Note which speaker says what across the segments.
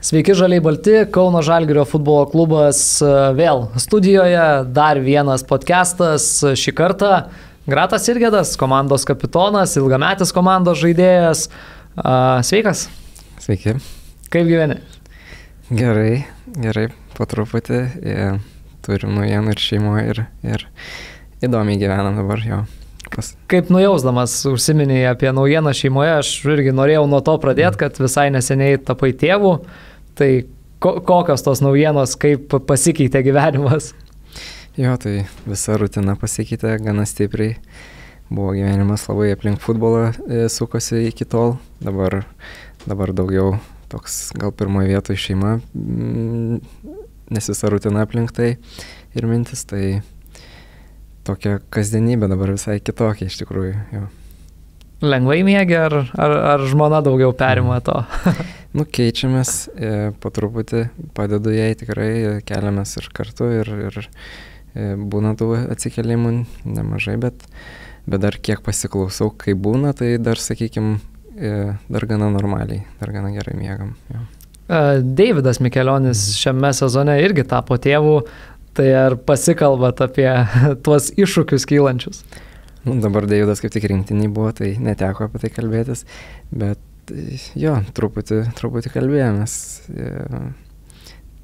Speaker 1: Sveiki žaliai balti, Kauno Žalgirio futbolo klubas vėl studijoje, dar vienas podcastas šį kartą. Gratas Irgedas, komandos kapitonas, ilgametis komandos žaidėjas. Sveikas.
Speaker 2: Sveiki.
Speaker 1: Kaip gyveni?
Speaker 2: Gerai, po truputį. Turim naujienų ir šeimoje ir įdomiai gyvenam dabar jo.
Speaker 1: Kaip nujausdamas užsiminėjai apie naujieną šeimoje, aš irgi norėjau nuo to pradėti, kad visai neseniai tapai tėvu. Tai kokios tos naujienos, kaip pasikeitė gyvenimas?
Speaker 2: Jo, tai visa rutina pasikeitė gana stipriai. Buvo gyvenimas labai aplink futbolą sukosi iki tol. Dabar daugiau toks gal pirmoje vietoje šeima, nes visa rutina aplink tai ir mintis, tai tokia kasdienybė dabar visai kitokia iš tikrųjų. Jo.
Speaker 1: Lengvai miegi ar žmona daugiau perima to?
Speaker 2: Keičiamės po truputį, padedu jai tikrai, keliamės ir kartu ir būna tų atsikelimų nemažai, bet dar kiek pasiklausau, kai būna, tai dar, sakykime, dar gana normaliai, dar gana gerai miegam. Jo.
Speaker 1: Deividas Mikelionis šiame sezone irgi tapo tėvu, tai ar pasikalbat apie tuos iššūkius kylančius?
Speaker 2: Dabar Deividas kaip tik rinktiniai buvo, tai neteko apie tai kalbėtis, bet jo, truputį kalbėjomės.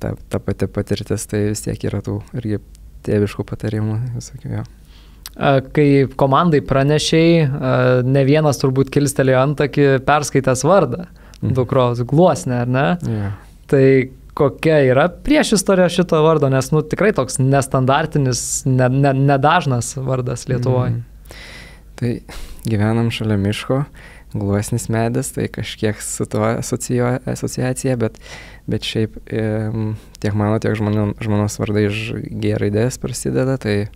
Speaker 2: Ta pati patirtis, tai vis tiek yra tų irgi tėviškų patarimų visokių jo.
Speaker 1: Kai komandai pranešiai, ne vienas turbūt kilstelėjo antakį perskaitęs vardą dukros Gluosnė, ar ne?
Speaker 2: Ja.
Speaker 1: Tai kokia yra priešistorija šito vardo, nes tikrai toks nestandartinis, nedažnas vardas Lietuvoje.
Speaker 2: Tai gyvenam šalia miško, Gluosnis medis, tai kažkiek su tuo asociacija, bet šiaip tiek mano, tiek žmonos vardai iš G raidės prasideda, tai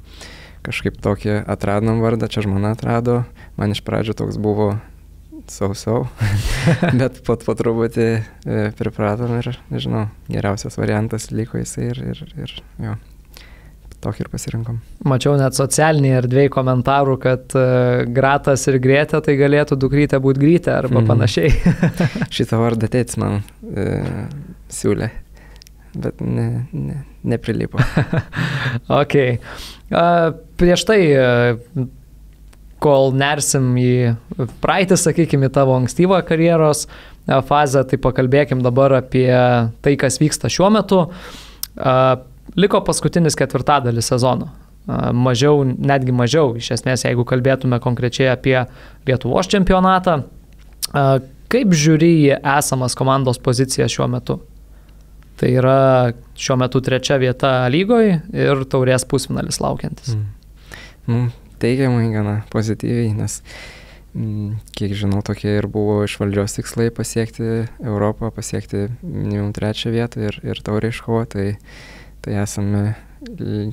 Speaker 2: kažkaip tokį atradom vardą, čia žmona atrado, man iš pradžių toks buvo sau, bet po truputį pripratom ir, nežinau, geriausias variantas liko jisai ir jo, tokį ir pasirinkom.
Speaker 1: Mačiau net socialiniai erdvėj komentarų, kad Gratas ir Grėtė tai galėtų dukrytė būti Grytė arba panašiai.
Speaker 2: Šitą vardą tėtis man siūlė, bet neprilipo.
Speaker 1: Ok. Prieš tai, kol nersim į praeitį, sakykime, į tavo ankstyvą karjeros fazę, tai pakalbėkim dabar apie tai, kas vyksta šiuo metu. Liko paskutinis ketvirtadalis sezono. Netgi mažiau, iš esmės, jeigu kalbėtume konkrečiai apie Lietuvos čempionatą. Kaip žiūri į esamas komandos poziciją šiuo metu? Tai yra šiuo metu 3. vieta lygoje ir taurės pusfinalis laukiantis.
Speaker 2: Teigiamai gana pozityviai, nes kiek žinau, tokie ir buvo iš valdžios tikslai pasiekti Europą, pasiekti minimum 3. vietą ir taurę iškovoti, tai esame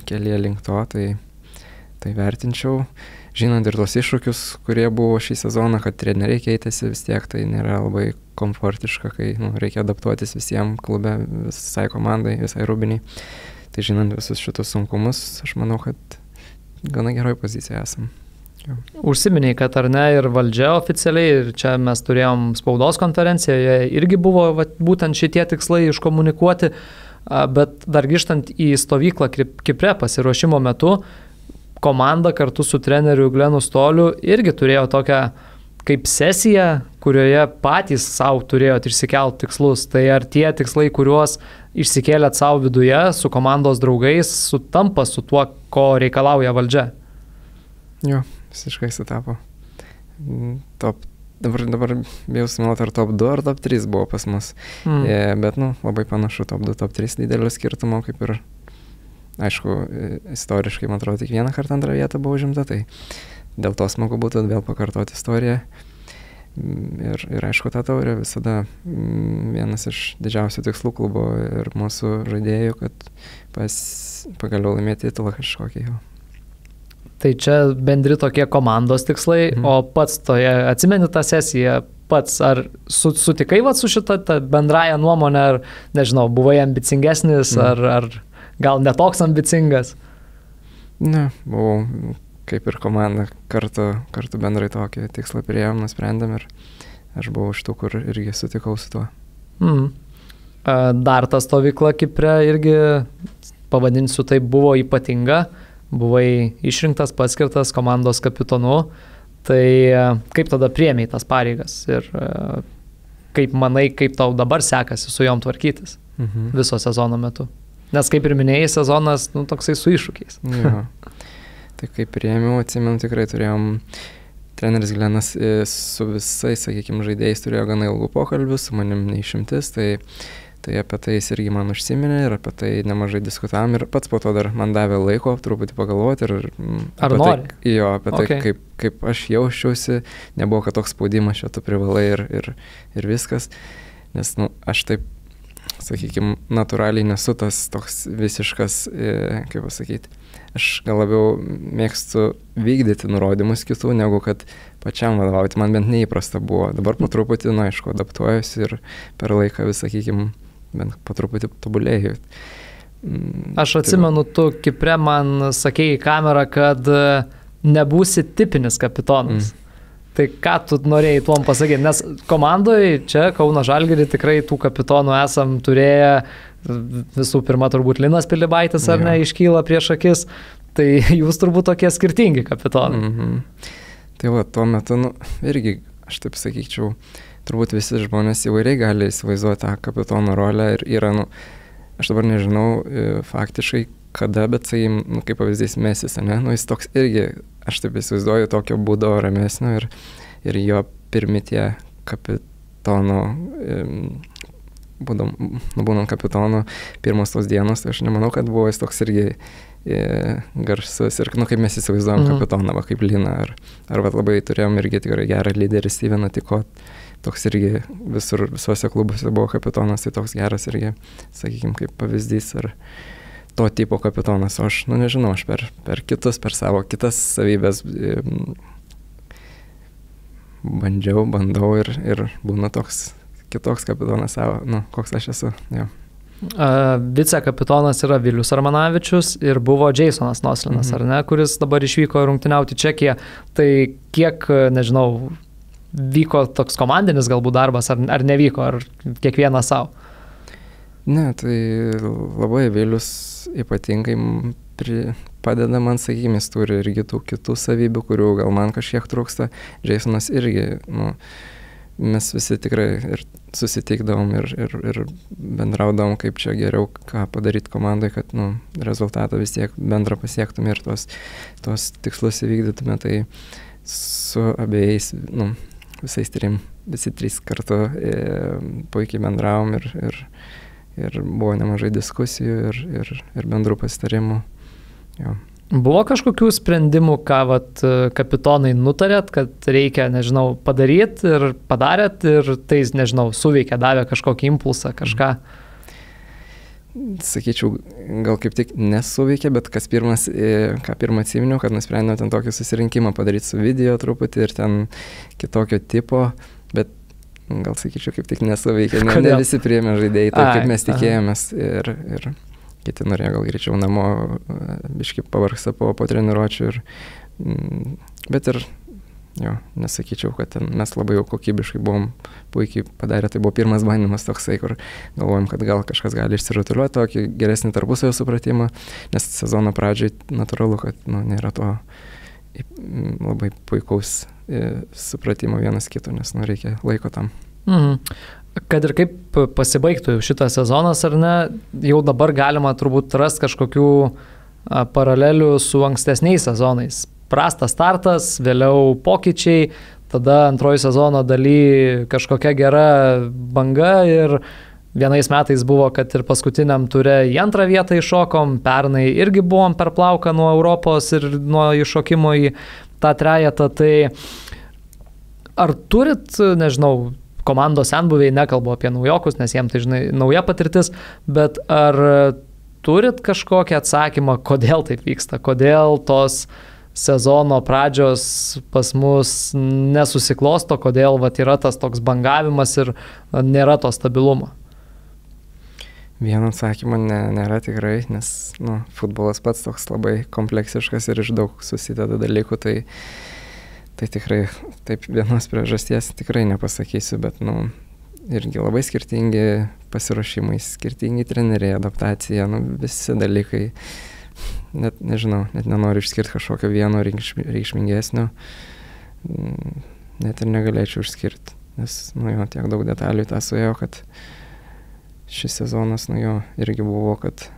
Speaker 2: kelyje link to, tai vertinčiau. Žinant ir tos iššūkius, kurie buvo šį sezoną, kad treneriai keitėsi, vis tiek tai nėra labai komfortiška, kai reikia adaptuotis visiems klube, visai komandai, visai rūbiniai. Tai žinant visus šitus sunkumus, aš manau, kad gana geroj pozicijoje esam.
Speaker 1: Užsiminiai, kad ar ne ir valdžia oficialiai, ir čia mes turėjom spaudos konferenciją, irgi buvo būtent šitie tikslai iškomunikuoti, bet dar grįžtant į stovyklą Kipre pasiruošimo metu, komanda kartu su treneriu Glenu Stoliu irgi turėjo tokią kaip sesiją, kurioje patys savo turėjot išsikelt tikslus. Tai ar tie tikslai, kuriuos išsikėlėt savo viduje su komandos draugais, sutampa su tuo, ko reikalauja valdžia?
Speaker 2: Jo, visiškai sutapo. Dabar bijau sumeluoti, ar top 2 ar top 3 buvo pas mus. Bet labai panašu, top 2, top 3 didelio skirtumo, kaip ir, aišku, istoriškai, man atrodo, tik vieną kartą antrą vietą buvo užimta, tai dėl to smagu būtų vėl pakartoti istoriją. Ir aišku, ta taurė visada vienas iš didžiausių tikslų klubo ir mūsų žaidėjų, kad pagaliau laimėti titulą kažkokį jau.
Speaker 1: Tai čia bendri tokie komandos tikslai, o pats atsimeni tą sesiją, pats ar sutikai su šitą bendrają nuomonę, ar, nežinau, buvai ambicingesnis, ar gal netoks ambicingas?
Speaker 2: Ne, buvau kaip ir komanda, kartu bendrai tokį tikslą priėjom, nusprendėm ir aš buvau iš tų, kur irgi sutikau su tuo.
Speaker 1: Dar ta stovykla Kipre irgi, pavadinsiu, tai buvo ypatinga. Buvai išrinktas, paskirtas komandos kapitonu. Tai kaip tada priėmei tas pareigas ir kaip manai, kaip tau dabar sekasi su jom tvarkytis viso sezono metu? Nes kaip ir minėjai, sezonas toksai su iššūkiais.
Speaker 2: Jo. Tai kaip priėmiau, atsimenu, tikrai turėjom, treneris Glenas su visais, sakykime, žaidėjais turėjo gana ilgų pokalbių, su manim neišimtis, tai apie tai jis irgi man užsiminė ir apie tai nemažai diskutavom ir pats po to dar man davė laiko truputį pagalvoti ir
Speaker 1: ar nori?
Speaker 2: Apie tai, kaip aš jausčiausi, nebuvo, kad toks spaudimas, čia tu privalai ir viskas, nes aš taip, sakykime, natūraliai nesu tas toks visiškas, kaip pasakyti, aš gal labiau mėgstu vykdyti nurodymus kitų, negu kad pačiam vadovauti, man bent neįprasta buvo, dabar po truputį, aišku, adaptuojuosi ir per laiką vis, sakykime, bent po truputį tobulėjau.
Speaker 1: Aš atsimenu, tu Kipre man sakei į kamerą, kad nebūsi tipinis kapitonas. Tai ką tu norėjai tuom pasakyti? Nes komandoje čia Kauno Žalgirį tikrai tų kapitonų esam turėję, visų pirma turbūt Linas Pilibaitis ar ne, iškyla prieš akis, tai jūs turbūt tokie skirtingi kapitonai.
Speaker 2: Tai va, tuo metu, irgi, aš taip sakyčiau, turbūt visi žmonės įvairiai gali įsivaizduoti tą kapitono rolę ir yra, aš dabar nežinau faktiškai kada, bet tai, kaip pavyzdys Mesis, ne, jis toks irgi, aš taip įsivaizduoju, tokio būdo ramesnio ir jo pirmi tie kapitono, būnant kapitonu, pirmos tos dienos, tai aš nemanau, kad buvo jis toks irgi garsus ir, kaip mes įsivaizduojam kapitoną, kaip Liną, ar labai turėjom irgi tikrai gerą lyderį Steveną Tikot, toks irgi visuose klubuose buvo kapitonas, tai toks geras irgi, sakykime, kaip pavyzdys ar to tipo kapitonas, o aš, nežinau, aš per per savo kitas savybės bandau ir būna toks kitoks kapitonas savo, koks aš esu, jo.
Speaker 1: Vicekapitonas yra Vilius Armanavičius ir buvo Jasonas Noslinas, ar ne, kuris dabar išvyko rungtyniauti Čekiją. Tai kiek, nežinau, vyko toks komandinis galbūt darbas, ar nevyko, ar kiekvienas savo?
Speaker 2: Ne, tai labai Vilius ypatingai padeda man, sakykime, jis turi irgi tų kitų savybių, kurių gal man kažkiek trūksta. Jasonas irgi, mes visi tikrai ir susitikdavom ir bendraudavom, kaip čia geriau, ką padaryti komandai, kad rezultatą vis tiek bendrą pasiektume ir tuos tikslus įvykdytume. Tai su abiejais, visi trys kartu puikiai bendravom ir buvo nemažai diskusijų ir bendrų pasitarimų. Jo.
Speaker 1: Buvo kažkokių sprendimų, ką kapitonai nutarėt, kad reikia, nežinau, padaryti ir padarėt ir tai, nežinau, suveikė, davė kažkokį impulsą, kažką?
Speaker 2: Sakyčiau, gal kaip tik nesuveikė, bet ką pirmą atsiminiau, kad nusprendėm ten tokį susirinkimą padaryti su video truputį ir ten kitokio tipo, bet gal sakyčiau, kaip tik nesuveikė, ne visi priėmė žaidėjai, taip kaip mes tikėjomės ir kiti norėjo gal greičiau namo, biškai pavargsta po treniruočių, bet ir, nesakyčiau, kad mes labai jau kokybiškai buvom puikiai padarę, tai buvo pirmas bandymas toksai, kur galvojom, kad gal kažkas gali išsirutuliuoti tokį geresnį tarpusavio supratimą, nes sezono pradžiai natūralu, kad nėra to labai puikaus supratimo vienas kito, nes reikia laiko tam.
Speaker 1: Kad ir kaip pasibaigtų šitas sezonas, ar ne, jau dabar galima turbūt rasti kažkokių paralelių su ankstesniais sezonais. Prastas startas, vėliau pokyčiai, tada antroji sezono daly kažkokia gera banga ir vienais metais buvo, kad ir paskutiniam ture į antrą vietą iššokom, pernai irgi buvom per plauką nuo Europos ir nuo iššokimo į tą trejetą. Tai ar turit, nežinau, komandos senbuviai, nekalbu apie naujokus, nes jiems tai, žinai, nauja patirtis, bet ar turit kažkokį atsakymą, kodėl taip vyksta, kodėl tos sezono pradžios pas mus nesusiklosto, kodėl yra tas toks bangavimas ir nėra to stabilumo?
Speaker 2: Vieno atsakymo nėra tikrai, nes futbolas pats toks labai kompleksiškas ir iš daug susideda dalykų, tai tikrai taip vienos priežasties tikrai nepasakysiu, bet irgi labai skirtingi pasiruošimai, skirtingi treneriai, adaptacija, visi dalykai. Net nežinau, net nenoriu išskirti kažkokio vieno reikšmingesnio, net ir negalėčiau išskirti, nes, tiek daug detalių tą suėjo, kad šis sezonas, irgi buvo, kad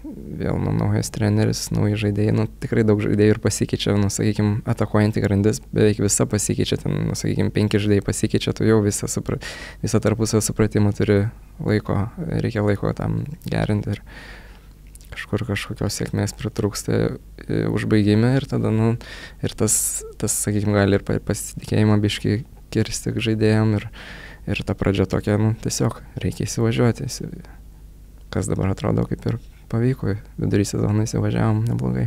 Speaker 2: vėl naujas treneris, nauji žaidėjai, tikrai daug žaidėjų ir pasikeičia, sakykime, atakuojantį grandis, beveik visa pasikeičia, ten, sakykime, 5 žaidėjai pasikeičia, tu jau visą tarpusavio supratimą turi laiko, reikia laiko tam gerinti ir kažkokios sėkmės pritrūksta užbaigime ir tada, ir tas, sakykime, gali ir pasitikėjimą biškį kirsti žaidėjom ir ta pradžia tokia, tiesiog reikia įsivažiuoti, kas dabar atrodo kaip ir pavyko, vidurį sezoną įsivažiavom neblogai.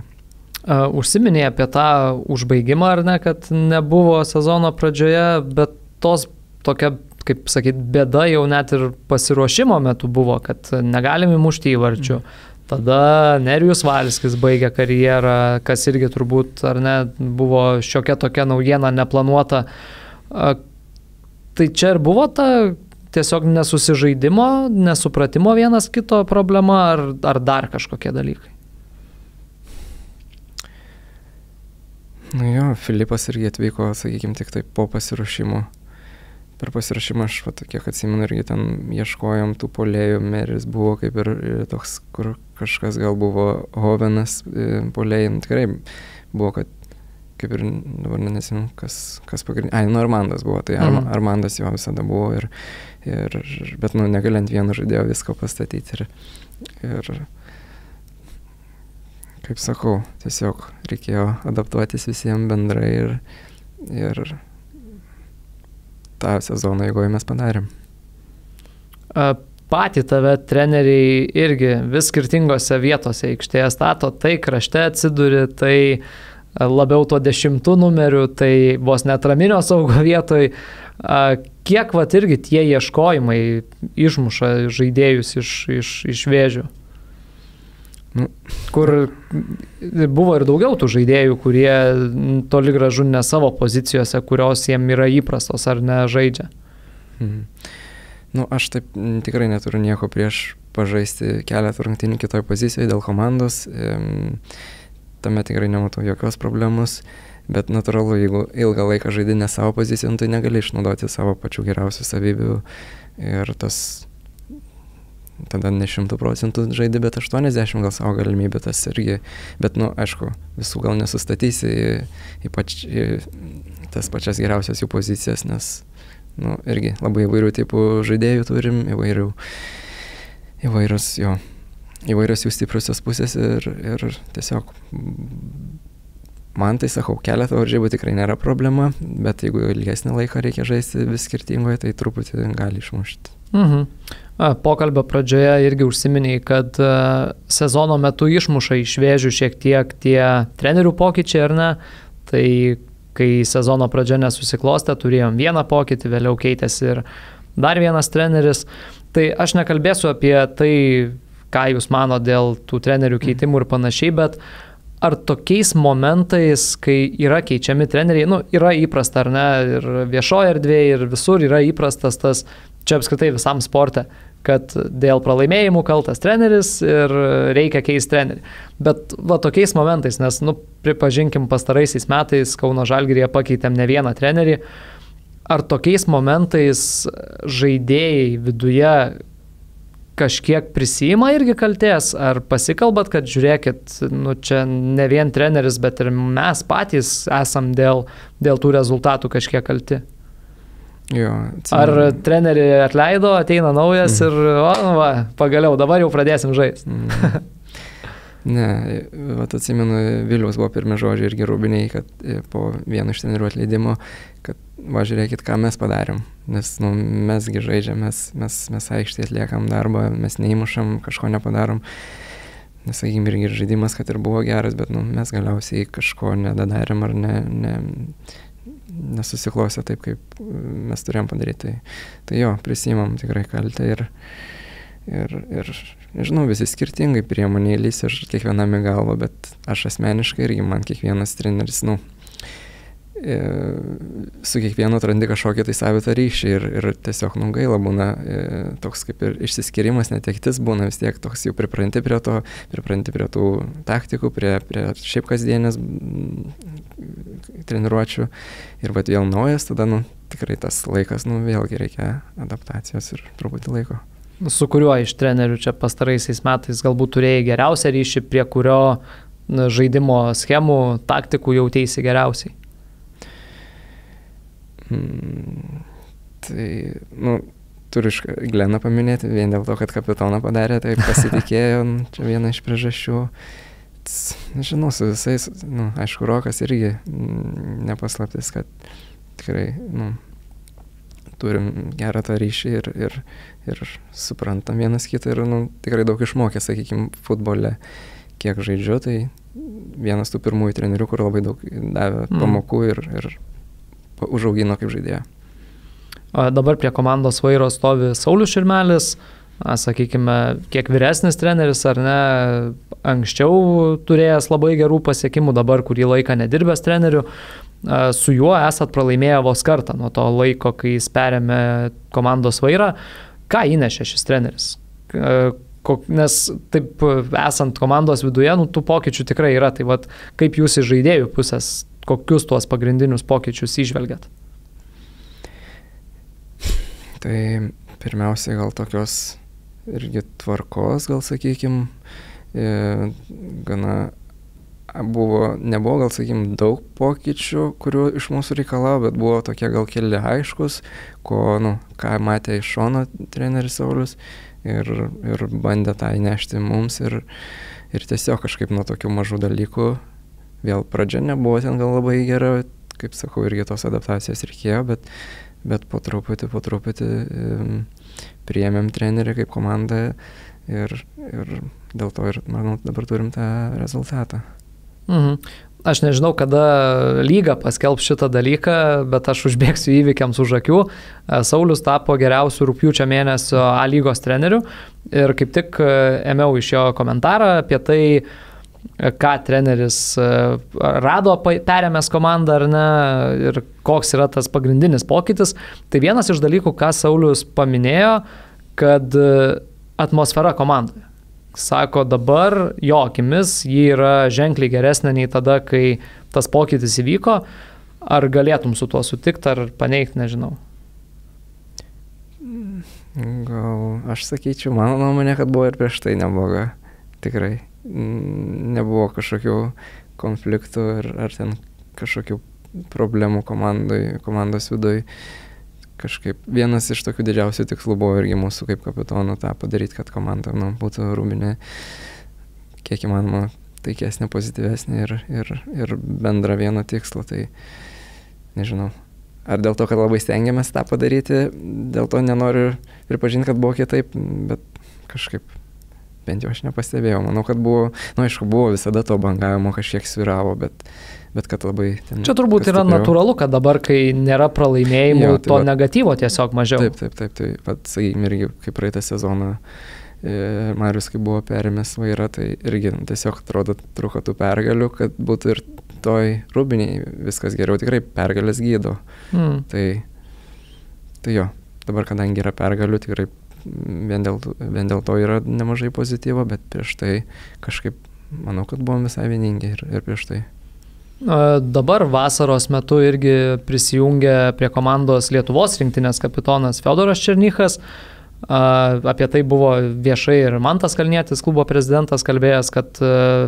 Speaker 1: Užsiminė apie tą užbaigimą, ar ne, kad nebuvo sezono pradžioje, bet tos tokia, kaip sakyt, bėda jau net ir pasiruošimo metu buvo, kad negalim įmušti įvarčių. Tada Nerijus Valskis baigė karjerą, kas irgi turbūt, ar ne, buvo šiokia tokia naujiena neplanuota. Tai čia ir buvo ta tiesiog nesusižaidimo, nesupratimo vienas kito problema, ar dar kažkokie dalykai?
Speaker 2: Filipas irgi atvyko, sakykime, tik taip po pasiruošimo. Per pasiruošimą aš, kiek atsimenu, irgi ten ieškojom tų puolėjų, Meris buvo kaip ir toks, kur kažkas gal buvo Hovenas puolėjai, tikrai buvo, kad kaip ir dabar nesimenu, kas pagrindinė, Armandas buvo, tai Armandas jo visada buvo, bet negali ant vieno žaidėjo visko pastatyti ir kaip sakau, tiesiog reikėjo adaptuotis visiems bendrai ir tą sezoną eigoje mes padarėm.
Speaker 1: Patį tave treneriai irgi vis skirtingose vietose aikštėje stato, tai krašte atsiduri, tai labiau to 10 numerių, tai vos net raminio saugo vietoj. Kiek irgi tie ieškojimai išmuša žaidėjus iš Vėžių? Kur buvo ir daugiau tų žaidėjų, kurie toli gražu ne savo pozicijose, kurios jiem yra įprastos ar ne žaidžia.
Speaker 2: Aš taip tikrai neturiu nieko prieš pažaisti keletą rungtynių kitoj pozicijoje dėl komandos. Tame tikrai nematau jokios problemos, bet natūralu, jeigu ilgą laiką žaidi ne savo poziciją, tai negali išnaudoti savo pačių geriausių savybių ir tas tada ne 100% žaidi, bet 80 gal savo galimybę tas irgi, bet, aišku, visų gal nesustatysi ypač tas pačias geriausias jų pozicijas, nes, irgi labai įvairių tipų žaidėjų turim, įvairios jų stipriosios pusės ir tiesiog man tai, sakau, keletą varžybų tikrai nėra problema, bet jeigu ilgesnį laiką reikia žaisti vis skirtingoje, tai truputį gali išmušti.
Speaker 1: Pokalbio pradžioje irgi užsiminiai, kad sezono metu išmuša iš Vėžių šiek tiek tie trenerių pokyčiai, ar ne? Tai kai sezono pradžia nesusiklostė, turėjom vieną pokytį, vėliau keitėsi ir dar vienas treneris. Tai aš nekalbėsiu apie tai, ką jūs mano dėl tų trenerių keitimų ir panašiai, bet ar tokiais momentais, kai yra keičiami treneriai, yra įprasta, ar ne, ir viešoje erdvėje, ir visur yra įprastas tas, čia apskritai visam sporte, kad dėl pralaimėjimų kaltas treneris ir reikia keisti trenerį. Bet tokiais momentais, nes, pripažinkim, pastaraisiais metais Kauno Žalgiryje pakeitėm ne vieną trenerį, ar tokiais momentais žaidėjai viduje kažkiek prisima irgi kaltės, ar pasikalbat, kad žiūrėkit, čia ne vien treneris, bet ir mes patys esam dėl tų rezultatų kažkiek kalti? Ar trenerį atleido, ateina naujas ir pagaliau, dabar jau pradėsim žaisti?
Speaker 2: Ne, atsimenu, Viliaus buvo pirmi žodžiai irgi Rūbiniai, kad po vieno iš trenerių atleidimo, kad žiūrėkit, ką mes padarėm, nes mesgi žaidžiam, mes aikštėje atliekam darbą, mes neįmušam, kažko nepadarom, nes, sakykim, irgi žaidimas, kad ir buvo geras, bet mes galiausiai kažko nedadarėm ar nesusiklausė taip, kaip mes turėjom padaryti. Tai jo, prisimam tikrai kaltę ir nežinau, visi skirtingai priemonė įlys ir kiekvienam į galvą, bet aš asmeniškai irgi man kiekvienas treneris, su kiekvienu atrandi kažkokį tai savitą ryšį ir tiesiog gaila būna toks kaip ir išsiskirimas, netektis būna vis tiek toks jau pripranti prie to, pripranti prie tų taktikų, prie šiaip kasdienės treniruočių ir vat vėl naujas, tada tikrai tas laikas, vėlgi reikia adaptacijos ir truputį laiko.
Speaker 1: Su kuriuo iš trenerių čia pastaraisiais metais galbūt turėjai geriausią ryšį, prie kurio žaidimo schemų, taktikų jautėsi geriausiai?
Speaker 2: Tai, turiu Gleną paminėti, vien dėl to, kad kapitoną padarė, tai pasitikėjo, čia viena iš priežasčių. Nežinau, su visais, aišku, Rokas irgi nepaslaptis, kad tikrai, turim gerą tą ryšį ir suprantam vienas kitą ir tikrai daug išmokė, sakykime, futbole, kiek žaidžiu, tai vienas tų pirmųjų trenerių, kur labai daug davė pamokų ir užaugino kaip žaidėją.
Speaker 1: Dabar prie komandos vairo stovi Saulius Širmelis, sakykime, kiek vyresnis treneris ar ne, anksčiau turėjęs labai gerų pasiekimų, dabar kurį laiką nedirbęs treneriu. Su juo esat pralaimėję vos kartą nuo to laiko, kai jis perėmė komandos vairą. Ką įnešė šis treneris? Nes taip esant komandos viduje, tų pokyčių tikrai yra. Tai vat, kaip jūs iš žaidėjų pusės, kokius tuos pagrindinius pokyčius įžvelgiat?
Speaker 2: Tai pirmiausiai gal tokios irgi tvarkos, gal sakykim, gana nebuvo gal, sakykim, daug pokyčių, kurių iš mūsų reikalavo, bet buvo tokie gal keli aiškus, ką matė iš šono treneris Saulius ir bandė tą įnešti mums ir tiesiog kažkaip nuo tokių mažų dalykų, vėl pradžia nebuvo ten gal labai gera, kaip sakau, irgi tos adaptacijos reikėjo, bet po truputį priėmėm trenerį kaip komandą ir dėl to ir, manau, dabar turim tą rezultatą.
Speaker 1: Aš nežinau, kada lyga paskelbs šitą dalyką, bet aš užbėgsiu įvykiams už akių. Saulius tapo geriausiu rugpjūčio mėnesio A lygos treneriu ir kaip tik ėmiau iš jo komentarą apie tai, ką treneris rado perėmęs komandą ar ne ir koks yra tas pagrindinis pokytis. Tai vienas iš dalykų, ką Saulius paminėjo, kad atmosfera komandoje. Sako, dabar jo akimis ji yra ženkliai geresnė nei tada, kai tas pokytis įvyko. Ar galėtum su tuo sutikti ar paneigti, nežinau?
Speaker 2: Gal aš sakyčiau, mano nuomonė, kad buvo ir prieš tai nebloga. Tikrai. Nebuvo kažkokių konfliktų ar ten kažkokių problemų komandos viduje. Kažkaip vienas iš tokių didžiausių tikslų buvo irgi mūsų kaip kapitonų tą padaryti, kad komanda būtų rūbinė kiek įmanoma taikesnė, pozityvesnė ir bendra vieno tikslo. Tai nežinau, ar dėl to, kad labai stengiamės tą padaryti, dėl to nenoriu pripažinti, kad buvo kitaip, bet kažkaip bent jau aš nepastebėjau. Manau, kad buvo, aišku, buvo visada to bangavimo, kažkiek sviravo, bet kad labai...
Speaker 1: Čia turbūt yra natūralu, kad dabar, kai nėra pralaimėjimų, jo, tai to negatyvo tiesiog mažiau.
Speaker 2: Taip. Tai sakykime, irgi kaip praeitą sezoną Marius, kai buvo perėmęs vairą, tai irgi tiesiog atrodo truko tų pergalių, kad būtų ir toj rūbiniai viskas geriau, tikrai pergalės gydo. Tai jo, dabar kadangi yra pergalių, tikrai vien dėl to yra nemažai pozityvo, bet prieš tai kažkaip manau, kad buvom visai vieningi ir prieš tai.
Speaker 1: Dabar vasaros metu irgi prisijungė prie komandos Lietuvos rinktinės kapitonas Fiodoras Černychas. Apie tai buvo viešai ir Mantas Kalnietis, klubo prezidentas, kalbėjęs, kad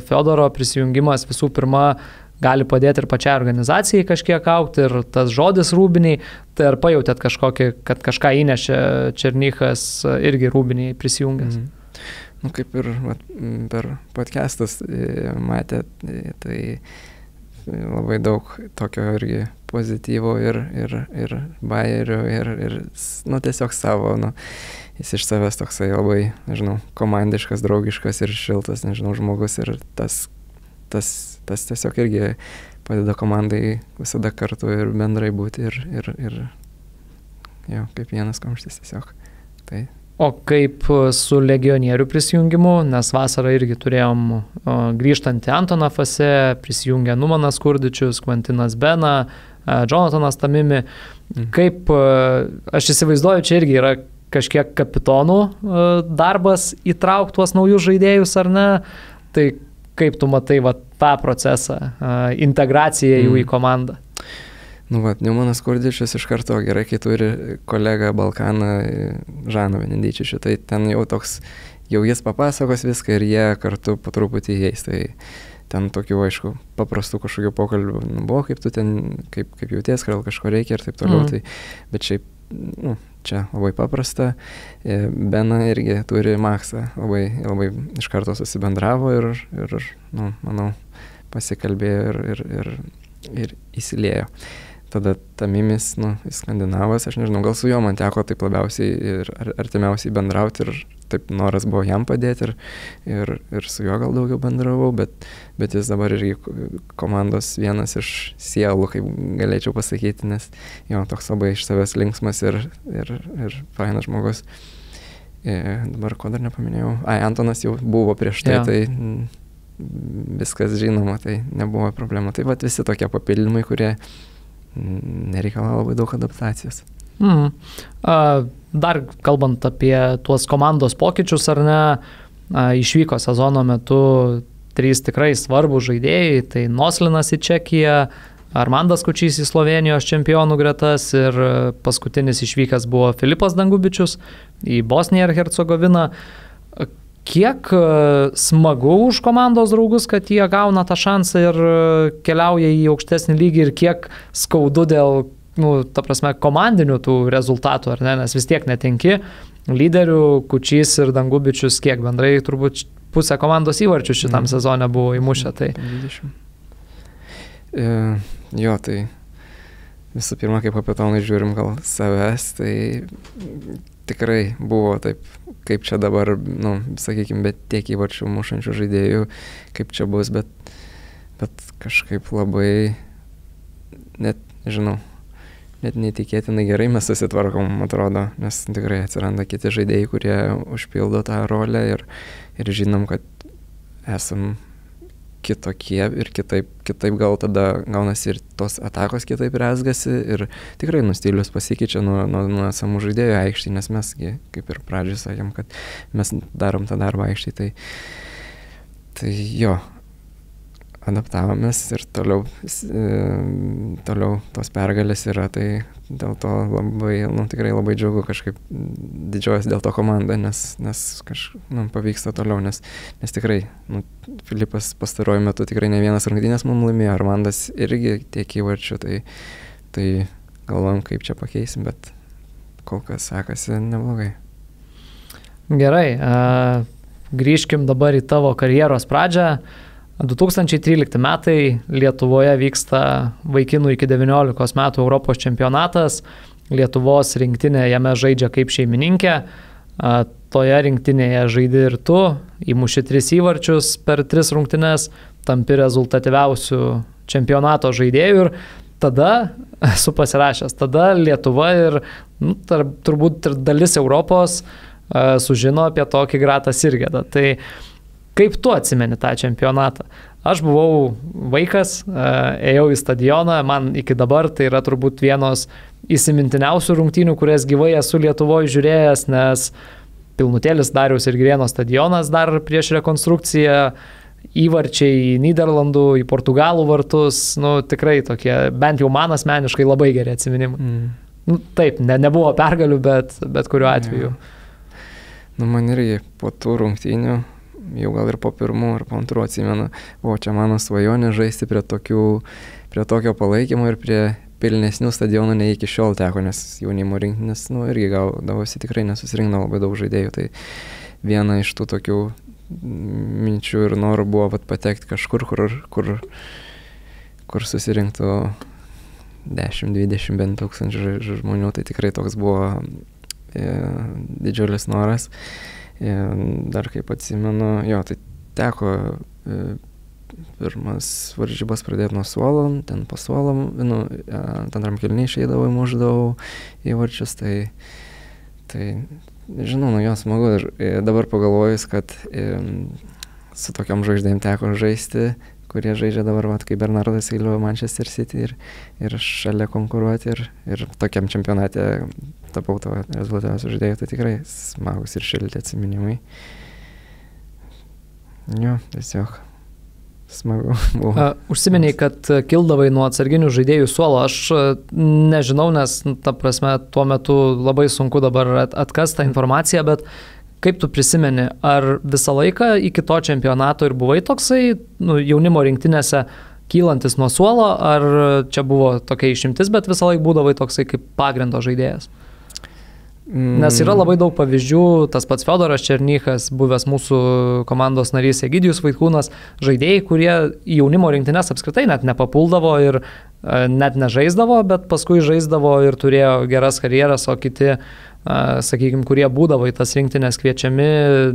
Speaker 1: Fiodoro prisijungimas visų pirma gali padėti ir pačiai organizacijai kažkiek augti ir tas žodis rūbiniai, tai ar pajautėt kažkokį, kad kažką įnešė Černychas irgi rūbiniai prisijungęs?
Speaker 2: Kaip ir per podcastus matėt, tai labai daug tokio irgi pozityvo ir bajerių ir tiesiog savo, jis iš savęs toksai labai, nežinau, komandiškas, draugiškas ir šiltas, nežinau, žmogus ir tas tiesiog irgi padeda komandai visada kartu ir bendrai būti ir jo, kaip vienas kamštis tiesiog. Tai.
Speaker 1: O kaip su legionierių prisijungimu, nes vasarą irgi turėjom grįžtantį Antoną Fase, prisijungė Numanas Kurdičius, Kvantinas Bena, Jonathanas Tamimi. Kaip, aš įsivaizduoju, čia irgi yra kažkiek kapitonų darbas įtraukti tuos naujus žaidėjus ar ne, tai kaip tu matai tą procesą, integraciją jų į komandą?
Speaker 2: Neumanas Kurdičius iš karto gerai, kai turi kolegą Balkaną Žaną Venedičių, tai ten jau toks, jau jis papasakos viską ir jie kartu po truputį įeis, tai ten tokių, aišku, paprastų kažkokių pokalbių buvo, kaip tu ten, kaip jauties, gal kažko reikia ir taip toliau, tai, bet šiaip, čia labai paprasta, Bena irgi turi Maksą, labai iš karto susibendravo ir manau, pasikalbėjo ir įsiliejo. Tada Tamimis, jis skandinavas, aš nežinau, gal su juo man teko taip labiausiai ir artimiausiai bendrauti ir taip noras buvo jam padėti ir su juo gal daugiau bendravau, bet jis dabar irgi komandos vienas iš sielų, kaip galėčiau pasakyti, nes jo, toks labai iš savęs linksmas ir fainas žmogus. Dabar ko dar nepaminėjau? Antonas jau buvo prieš tai, tai viskas žinoma, tai nebuvo problema. Tai visi tokie papildymai, kurie nereikalauja labai daug adaptacijos.
Speaker 1: Dar kalbant apie tuos komandos pokyčius, ar ne, išvyko sezono metu 3 tikrai svarbus žaidėjai, tai Noslinas į Čekiją, Armandas Kučys į Slovenijos čempionų gretas ir paskutinis išvykęs buvo Filipas Dangubičius į Bosniją ir Hercegoviną. Kiek smagu už komandos draugus, kad jie gauna tą šansą ir keliauja į aukštesnį lygį ir kiek skaudu dėl, ta prasme, komandinių tų rezultatų, ar ne, nes vis tiek netenki lyderių, Kučys ir Dangubičius, kiek bendrai turbūt pusę komandos įvarčių šitam sezone buvo įmušę. Tai.
Speaker 2: 20. Jo, tai visų pirma, kaip kapitonai žiūrim gal savęs, tai tikrai buvo taip, kaip čia dabar, sakykime, bet tiek įvarčių mušančių žaidėjų, kaip čia bus, bet kažkaip labai, net neįtikėtinai gerai mes susitvarkom, atrodo, nes tikrai atsiranda kiti žaidėjai, kurie užpildo tą rolę ir žinom, kad esam kitokie ir kitaip gal tada gaunasi ir tos atakos kitaip rezgasi ir tikrai stilius pasikeičia nuo samų žaidėjų aikštį, nes mes, kaip ir pradžiai sakėm, kad mes darom tą darbą aikštį, tai jo, adaptavomės ir toliau tos pergalės yra, tai dėl to labai, tikrai labai džiaugu, kažkaip didžiuojas dėl to komanda, nes pavyksta toliau, nes tikrai, Filipas pastaruoju metu tikrai ne vienas rungtynės mums laimėjo, Armandas irgi tiek įvarčių, tai galvojam, kaip čia pakeisim, bet kol kas sekasi neblogai.
Speaker 1: Gerai, grįžkim dabar į tavo karjeros pradžią. 2013 metai Lietuvoje vyksta vaikinų iki 19 metų Europos čempionatas, Lietuvos rinktinė jame žaidžia kaip šeimininkė, toje rinktinėje žaidi ir tu, įmuši 3 įvarčius per 3 rungtynes, tampi rezultatyviausių čempionato žaidėjų ir tada esu pasirašęs, tada Lietuva ir turbūt ir dalis Europos sužino apie tokį Gratą Sirgedą. Tai kaip tu atsimeni tą čempionatą? Aš buvau vaikas, ėjau į stadioną, man iki dabar tai yra turbūt vienos įsimintiniausių rungtynių, kurias gyvai esu Lietuvoje žiūrėjęs, nes pilnutėlis Dariaus ir Girėno stadionas dar prieš rekonstrukciją, įvarčiai į Nyderlandų, į Portugalų vartus, tikrai tokie, bent jau man asmeniškai labai geri atsiminimai. Taip, nebuvo pergalių, bet kuriuo atveju.
Speaker 2: Man irgi po tų rungtynių, jau gal ir po pirmų ir po antrų atsimenu, čia mano svajonė žaisti prie tokio palaikymo ir prie pilnesnių stadionų nei iki šiol teko, nes jaunimo rinktinės, irgi gaudavosi tikrai nesusirinkdavo labai daug žaidėjų, tai viena iš tų tokių minčių ir norų buvo patekti kažkur, kur susirinktų 10-20 bent tūkstančių žmonių, tai tikrai toks buvo didžiulis noras. Dar kaip atsimenu, tai teko pirmas varžybas pradėti nuo suolo, ten po suolo, antram kėliniai išeidavau, muždavau įvarčius, tai žinau, jos smagu ir dabar pagalvojus, kad su tokiom žvaigždėm teko žaisti, kurie žaidžia dabar, kaip Bernardas Silva Manchester City ir šalia konkuruoti ir tokiam čempionate tapau to rezultatyviausių žaidėjų, tai tikrai smagus ir šilti atsiminimai. Jo, tiesiog smagu buvo.
Speaker 1: Užsiminiai, kad kildavai nuo atsarginių žaidėjų suolo. Aš nežinau, nes, ta prasme, tuo metu labai sunku dabar atkasti tą informaciją, bet kaip tu prisimeni, ar visą laiką iki to čempionato ir buvai toksai jaunimo rinktinėse kylantis nuo suolo, ar čia buvo tokia išimtis, bet visą laiką būdavai toksai kaip pagrindo žaidėjas? Nes yra labai daug pavyzdžių, tas pats Fiodoras Černychas, buvęs mūsų komandos narys Egidijus Vaitkūnas, žaidėjai, kurie į jaunimo rinktinės apskritai net nepapuldavo ir net nežaisdavo, bet paskui žaisdavo ir turėjo geras karjeras, o kiti, sakykime, kurie būdavo į tas rinktinės kviečiami,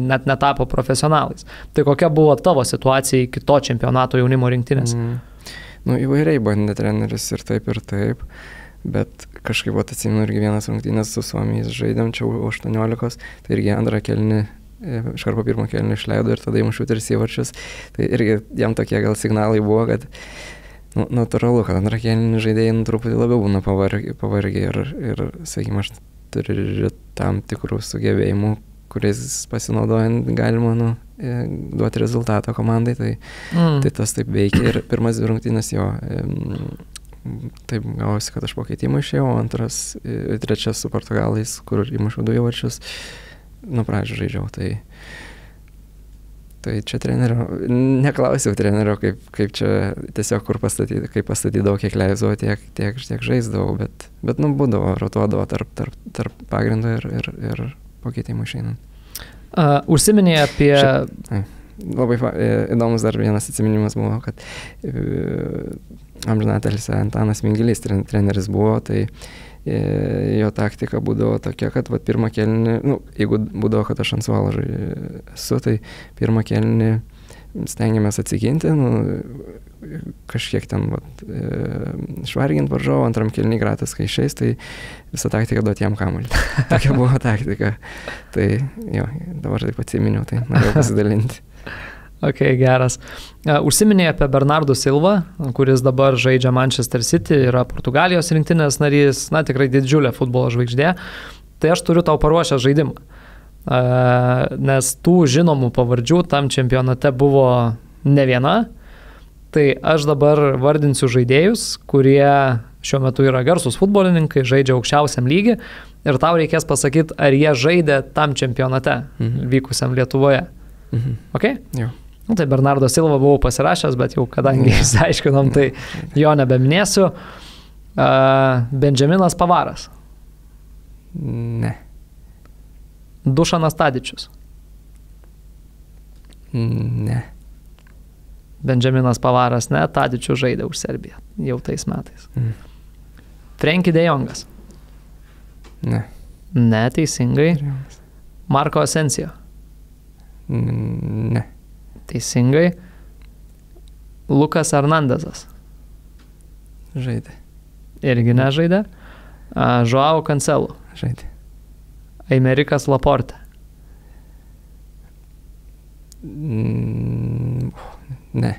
Speaker 1: net netapo profesionalais. Tai kokia buvo tavo situacija iki to čempionato jaunimo rinktinės?
Speaker 2: Įvairiai bandė treneris ir taip. Bet kažkaip atsimenu irgi vienas rungtynės su Suomijais žaidėm, čia 18, tai irgi antrą kėlinį, iš karto pirmą kėlinį išleido ir tada įmušiau 3 įvarčius. Tai irgi jam tokie gal signalai buvo, kad natūralu, kad antrą kėlinį žaidėjai truputį labiau būna pavargę ir sakykime, aš turiu tam tikrų sugebėjimų, kuriais pasinaudojant galima duoti rezultatą komandai, tai tas taip veikia. Ir pirmas rungtynės jo... Taip gavosi, kad aš po keitimų išėjau, trečias su Portugalais, kur įmušiau 2 įvarčius, pradžią žaidžiau. Tai čia trenerio, neklausiau trenerio, kaip čia tiesiog kur pastatydavau, kiek leisdavau, tiek žaisdavau, bet būdavo, rotuodavo tarp pagrindo ir po keitimų išeinant.
Speaker 1: Užsiminė apie...
Speaker 2: Labai įdomus dar vienas atsiminimas buvo, kad amžinatilsį Antanas Mingilys treneris buvo, tai jo taktika būdavo tokia, kad pirmą kėlinį, jeigu būdavo, kad aš ant suolo esu, tai pirmą kėlinį stengiamės atsiginti, kažkiek ten švarginti varžovą, antram kėlinį gratas, kai išeis, tai visą taktiką duoti jam kamuolį. Tokia buvo taktika. Tai jo, dabar taip atsiminiau, tai norėjau pasidalinti.
Speaker 1: Ok, geras. Užsiminė apie Bernardo Silva, kuris dabar žaidžia Manchester City, yra Portugalijos rinktinės narys, tikrai didžiulė futbolo žvaigždė. Tai aš turiu tau paruošęs žaidimą. Nes tų žinomų pavardžių tam čempionate buvo ne viena. Tai aš dabar vardinsiu žaidėjus, kurie šiuo metu yra garsūs futbolininkai, žaidžia aukščiausiam lygi ir tau reikės pasakyti, ar jie žaidė tam čempionate vykusiam Lietuvoje. Ok?
Speaker 2: Jau.
Speaker 1: Tai Bernardo Silva buvau pasirašęs, bet jau kadangi išsiaiškinom, tai jo nebeminėsiu. Benjaminas Pavaras.
Speaker 2: Ne.
Speaker 1: Dušanas Tadičius.
Speaker 2: Ne.
Speaker 1: Benjaminas Pavaras ne, Tadičius žaidė už Serbiją jau tais metais. Frenkie de Jongas.
Speaker 2: Ne.
Speaker 1: Ne, teisingai. Marko Asensio.
Speaker 2: Ne.
Speaker 1: Teisingai. Lukas Hernandezas.
Speaker 2: Žaidė.
Speaker 1: Irgi nežaidė. Joao Cancelo.
Speaker 2: Žaidė.
Speaker 1: Aimerikas Laporte.
Speaker 2: Ne.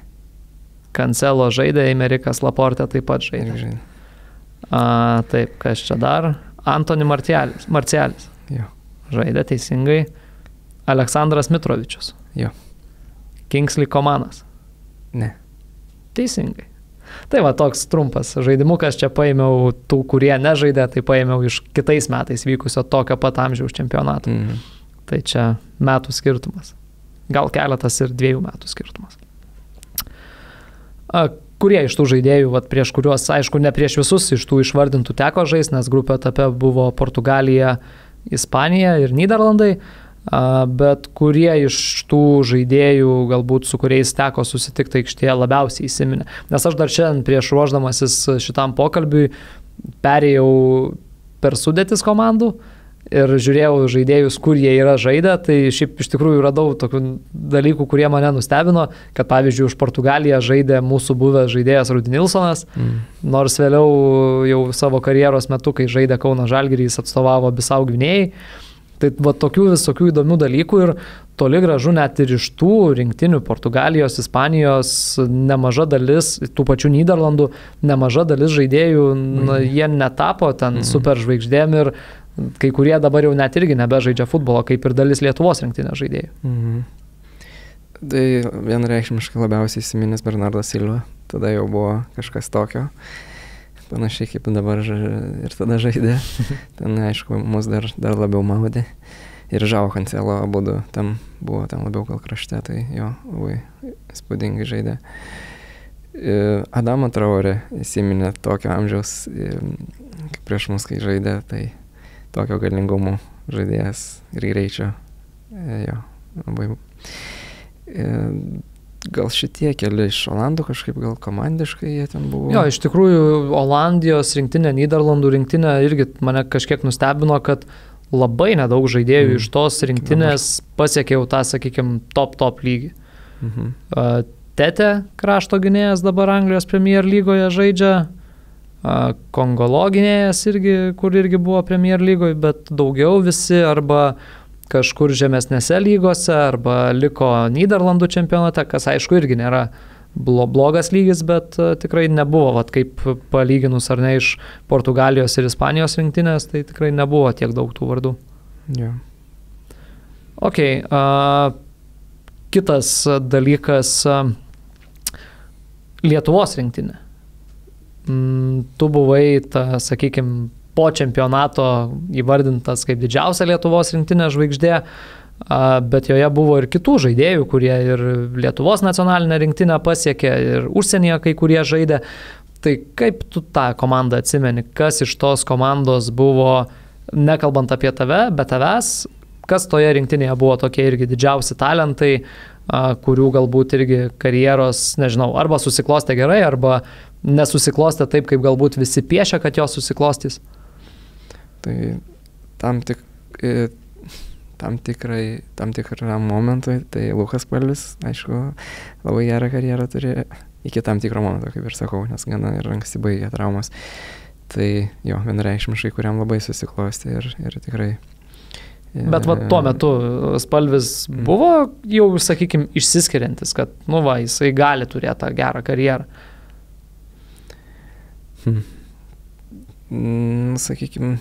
Speaker 1: Cancelo žaidė, Aimerikas Laporte taip pat žaidė. Taip, kas čia dar? Antoni Marcialis.
Speaker 2: Jo.
Speaker 1: Žaidė, teisingai. Aleksandras Mitrovičius.
Speaker 2: Jo.
Speaker 1: Kingsley Komanas.
Speaker 2: Ne.
Speaker 1: Teisingai. Tai va toks trumpas žaidimukas, čia paėmiau tų, kurie nežaidė, tai paėmiau iš kitais metais vykusio tokio pat amžiaus čempionato. Tai čia metų skirtumas. Gal keletas ir 2 metų skirtumas. Kurie iš tų žaidėjų, prieš kuriuos, aišku, ne prieš visus iš tų išvardintų teko žaisti, nes grupio etape buvo Portugalija, Ispanija ir Nyderlandai, bet kurie iš tų žaidėjų, galbūt su kuriais teko susitikti aikštėje, labiausiai įsiminė. Nes aš dar šiandien prieš ruošdamasis šitam pokalbiui perėjau per sudėtis komandų ir žiūrėjau žaidėjus, kur jie yra žaidę, tai šiaip iš tikrųjų radau tokių dalykų, kurie mane nustebino, kad pavyzdžiui už Portugaliją žaidė mūsų buvęs žaidėjas Rudi Nilsonas, nors vėliau jau savo karjeros metu, kai žaidė Kauno Žalgirį, jis atstovavo Bisau Gvinėjai. Tai va tokių visokių įdomių dalykų ir toli gražu net ir iš tų rinktinių Portugalijos, Ispanijos nemaža dalis, tų pačių Nyderlandų, nemaža dalis žaidėjų, jie netapo ten superžvaigždėm ir kai kurie dabar jau net irgi nebežaidžia futbolo, kaip ir dalis Lietuvos rinktinės žaidėjų.
Speaker 2: Tai vienareikšmiškai labiausiai įsiminęs Bernardas Silva, tada jau buvo kažkas tokio, panašiai kaip dabar ir tada žaidė, ten aišku, mus dar labiau maudė. Ir Žao Cancelo abudu tam buvo, tam labiau gal krašte, tai jo, labai įspūdingai žaidė. Adama Traorė įsiminė tokio amžiaus, kaip prieš mus, kai žaidė, tai tokio galingumo žaidėjas ir greičio. Jo, labai. Gal šitie keli iš Olandų kažkaip gal komandiškai jie ten buvo?
Speaker 1: Jo, iš tikrųjų Olandijos rinktinė, Nyderlandų rinktinė irgi mane kažkiek nustebino, kad labai nedaug žaidėjų iš tos rinktinės pasiekė jau tą, sakykime, top lygį. Tete, krašto gynėjas dabar Anglijos Premier lygoje žaidžia, Kongolo gynėjas irgi, kur irgi buvo Premier lygoje, bet daugiau visi arba kažkur žemesnėse lygose, arba liko Nyderlandų čempionate, kas aišku irgi nėra blogas lygis, bet tikrai nebuvo, vat, kaip palyginus ar ne iš Portugalijos ir Ispanijos rinktinės, tai tikrai nebuvo tiek daug tų vardų.
Speaker 2: Yeah.
Speaker 1: Ok, kitas dalykas, Lietuvos rinktinė. Tu buvai, sakykime, po čempionato įvardintas kaip didžiausia Lietuvos rinktinė žvaigždė, bet joje buvo ir kitų žaidėjų, kurie ir Lietuvos nacionalinę rinktinę pasiekė, ir užsienyje kai kurie žaidė. Tai kaip tu tą komandą atsimeni? Kas iš tos komandos buvo, nekalbant apie tave, bet tavęs, kas toje rinktinėje buvo tokie irgi didžiausi talentai, kurių galbūt irgi karjeros, nežinau, arba susiklostė gerai, arba nesusiklostė taip, kaip galbūt visi piešia, kad jos susiklostys?
Speaker 2: Tai tam tikram momentui, tai Lukas Palvis, aišku, labai gerą karjerą turi iki tam tikro momento, kaip ir sakau, nes gana ir anksti baigė traumas. Tai jo, vienareikšmiškai, kuriam labai susiklostė ir tikrai.
Speaker 1: Bet va tuo metu Spalvis buvo jau, sakykime, išsiskiriantis, kad, nu va, jisai gali turėti tą gerą karjerą.
Speaker 2: Sakykime,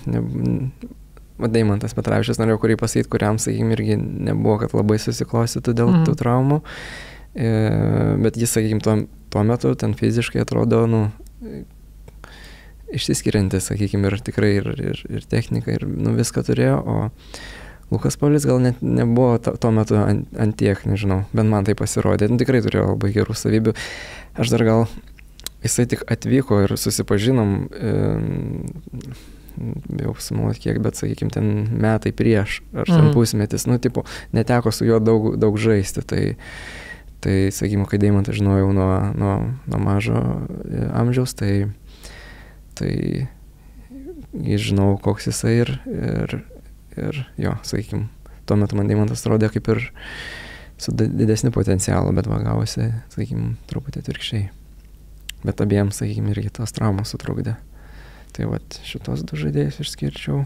Speaker 2: Deimantas Petravičius, norėjau kurį pasakyti, kuriam, sakykime, irgi nebuvo, kad labai susiklostytų dėl tų traumų, bet jis, sakykime, tuo metu ten fiziškai atrodo, nu, išsiskiriantis, sakykime, ir tikrai ir technika, ir nu, viską turėjo, o Lukas Paulius gal net nebuvo tuo metu ant tiek, nežinau, bent man tai pasirodė, nu, tikrai turėjo labai gerų savybių. Aš dar gal, jisai tik atvyko ir susipažinom, jau sumalat kiek, bet, sakykime, ten metai prieš, ar ten pusmetis, nu, tipo, neteko su juo daug žaisti, tai sakykime, kai Deimantą žinojau nuo mažo amžiaus, tai jis žinau, koks jisai ir jo, sakykime, tuo metu man Deimantas rodė kaip ir su didesniu potencialu, bet va gavosi, sakykime, truputį atvirkščiai. Bet abiems, sakykime, irgi tos traumos sutrukdė. Tai va, šitos du žaidėjus išskirčiau.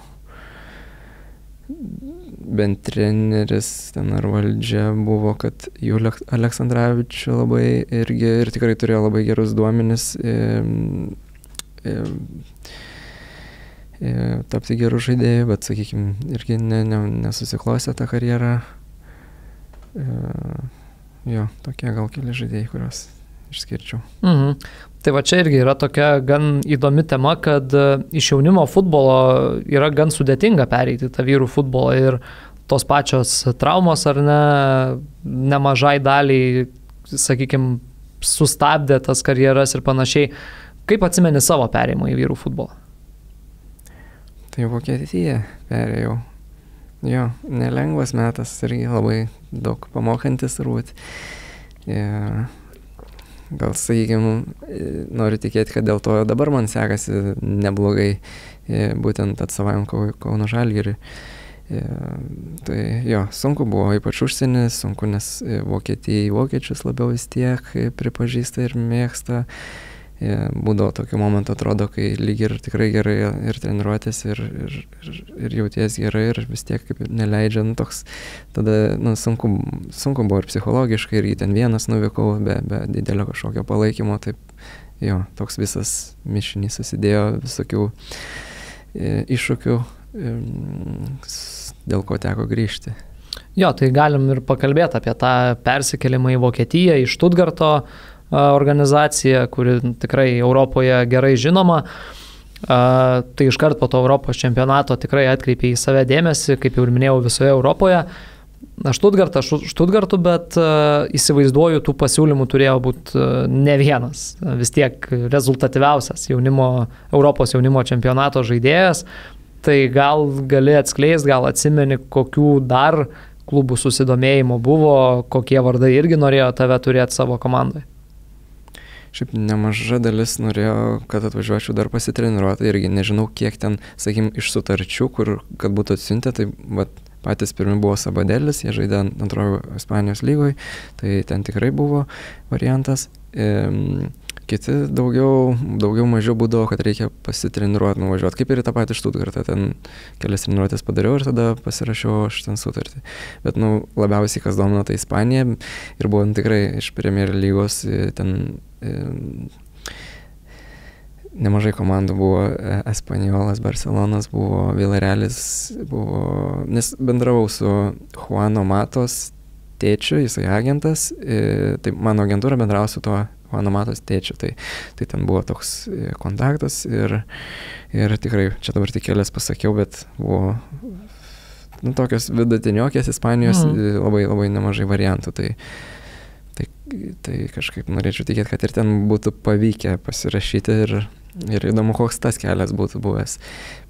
Speaker 2: Bent treneris ten ar valdžia buvo, kad Julių Aleksandravičių labai irgi ir tikrai turėjo labai gerus duomenis tapti gerų žaidėjų, bet, sakykime, irgi nesusiklostė tą karjerą. Jo, tokie gal keli žaidėjai, kuriuos išskirčiau.
Speaker 1: Tai va čia irgi yra tokia gan įdomi tema, kad iš jaunimo futbolo yra gan sudėtinga pereiti tą vyrų futbolą ir tos pačios traumos ar ne, nemažai daliai, sakykime, sustabdė tas karjeras ir panašiai. Kaip atsimeni savo perėjimą į vyrų futbolą?
Speaker 2: Tai Vokietija perėjau. Jo, nelengvas metas irgi labai daug pamokantis turbūt. Gal, sakykime, noriu tikėti, kad dėl to dabar man sekasi neblogai, būtent atstovaujant Kauno Žalgirį. Tai jo, sunku buvo, ypač užsienį, sunku, nes Vokietijai vokiečius labiau vis tiek pripažįsta ir mėgsta. būdavo tokių momentų, atrodo, kai lyg ir tikrai gerai ir treniruotės, ir jauties gerai, ir vis tiek kaip neleidžia, toks, tada sunku buvo ir psichologiškai, ir ten vienas nuvykau be didelio kažkokio palaikymo, taip jo, toks visas mišinys susidėjo visokių iššūkių, dėl ko teko grįžti.
Speaker 1: Jo, tai galim ir pakalbėti apie tą persikėlimą į Vokietiją, į Štutgarto organizaciją, kuri tikrai Europoje gerai žinoma. Tai iškart po to Europos čempionato tikrai atkreipė į save dėmesį, kaip jau ir minėjau, visoje Europoje. Štutgartu, bet įsivaizduoju, tų pasiūlymų turėjo būti ne vienas. Vis tiek rezultatyviausias Europos jaunimo čempionato žaidėjas. Tai gal gali atskleisti, gal atsimeni, kokių dar klubų susidomėjimo buvo, kokie vardai irgi norėjo tave turėti savo komandai?
Speaker 2: Šiaip nemaža dalis norėjo, kad atvažiuočiau dar pasitreniruoti, irgi nežinau, kiek ten, sakykim, iš sutarčių, kad būtų atsiuntę, tai patys pirmi buvo Sabadelis, jie žaidė antrojo Ispanijos lygoje, tai ten tikrai buvo variantas. Kiti daugiau mažiau būdavo, kad reikia pasitreniruoti, nuvažiuoti, kaip ir į tą patį Štutgartą, ten kelias treniruotės padariau ir tada pasirašiau aš ten sutartį. Bet labiausiai kas domino tai Ispanija ir buvo tikrai iš Premier lygos, ten nemažai komandų buvo, Espaniolas, Barcelonas buvo, Villarrealis buvo, nes bendravau su Juano Matos tėčiu, jisai agentas, tai mano agentūra bendravo su tuo Juano Matos tėčiu, tai ten buvo toks kontaktas ir tikrai, čia dabar tik kelias pasakiau, bet buvo tokios vidutiniokės Ispanijos labai, labai nemažai variantų, tai kažkaip norėčiau tikėti, kad ir ten būtų pavykę pasirašyti ir įdomu, koks tas kelias būtų buvęs.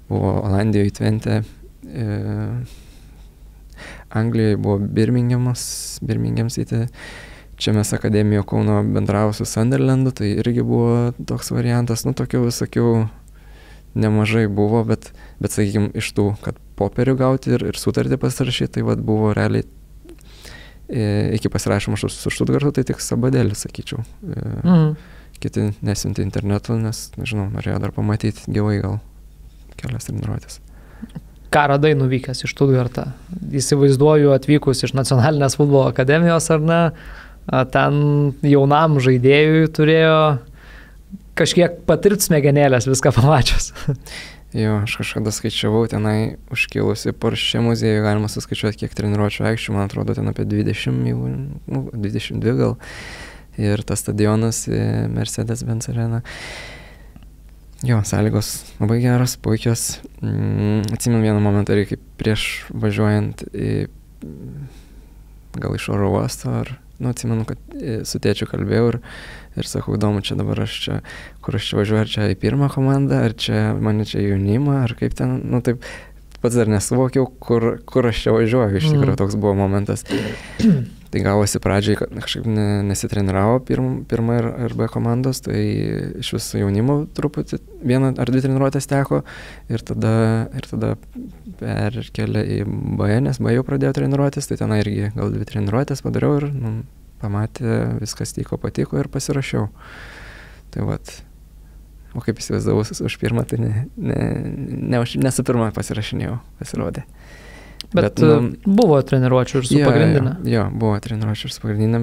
Speaker 2: Buvo Olandijoje Twente, Anglijoje buvo Birmingham City, čia mes Akademijoje Kauno bendravo su Sunderlandu, tai irgi buvo toks variantas, tokių visokių nemažai buvo, bet sakykime, iš tų, kad popierių gauti ir sutartį pasirašyti, tai buvo realiai iki pasirašymo su Štutgartu, tai tik Sabadelis, sakyčiau. Kiti nesiuntė internetu, nes, nežinau, norėjo dar pamatyti gyvai gal kelias treniruotės.
Speaker 1: Ką radai nuvykęs į Štutgartą? Įsivaizduoju, atvykus iš Nacionalinės futbolo akademijos, ar ne, ten jaunam žaidėjui turėjo kažkiek patirti smegenėlės viską pamačius.
Speaker 2: Jo, aš kažkada skaičiavau, tenai užkilusi Porsche muziejų, galima suskaičiuoti, kiek treniruočių aikščių, man atrodo, ten apie 22 gal. Ir tas stadionas Mercedes-Benz Arena. Jo, sąlygos labai geros, puikios. Atsimenu vieną momentą, kaip prieš važiuojant gal iš oro uosto, atsimenu, kad su tėčiu kalbėjau ir sakau, įdomu, čia dabar kur aš čia važiuoju, ar čia į pirmą komandą, ar čia mane čia jaunimą, ar kaip ten, taip pats dar nesuvokiau, kur aš čia važiuoju, iš tikrųjų toks buvo momentas. Tai gavosi pradžiai, kad kažkaip nesitreniravo pirmą ir B komandos, tai iš viso jaunimo truputį vieną ar dvi treniruotės teko ir tada perkelė į B, nes B jau pradėjo treniruotės, tai ten irgi gal dvi treniruotės padariau ir pamatė, viskas patiko ir pasirašiau. Tai o kaip įsivaizdavau už pirmą, tai ne su pirmą pasirašinėjau, pasirodė. Bet
Speaker 1: buvo treniruočių ir su pagrindinė.
Speaker 2: Jo, buvo treniruočių ir su pagrindinė,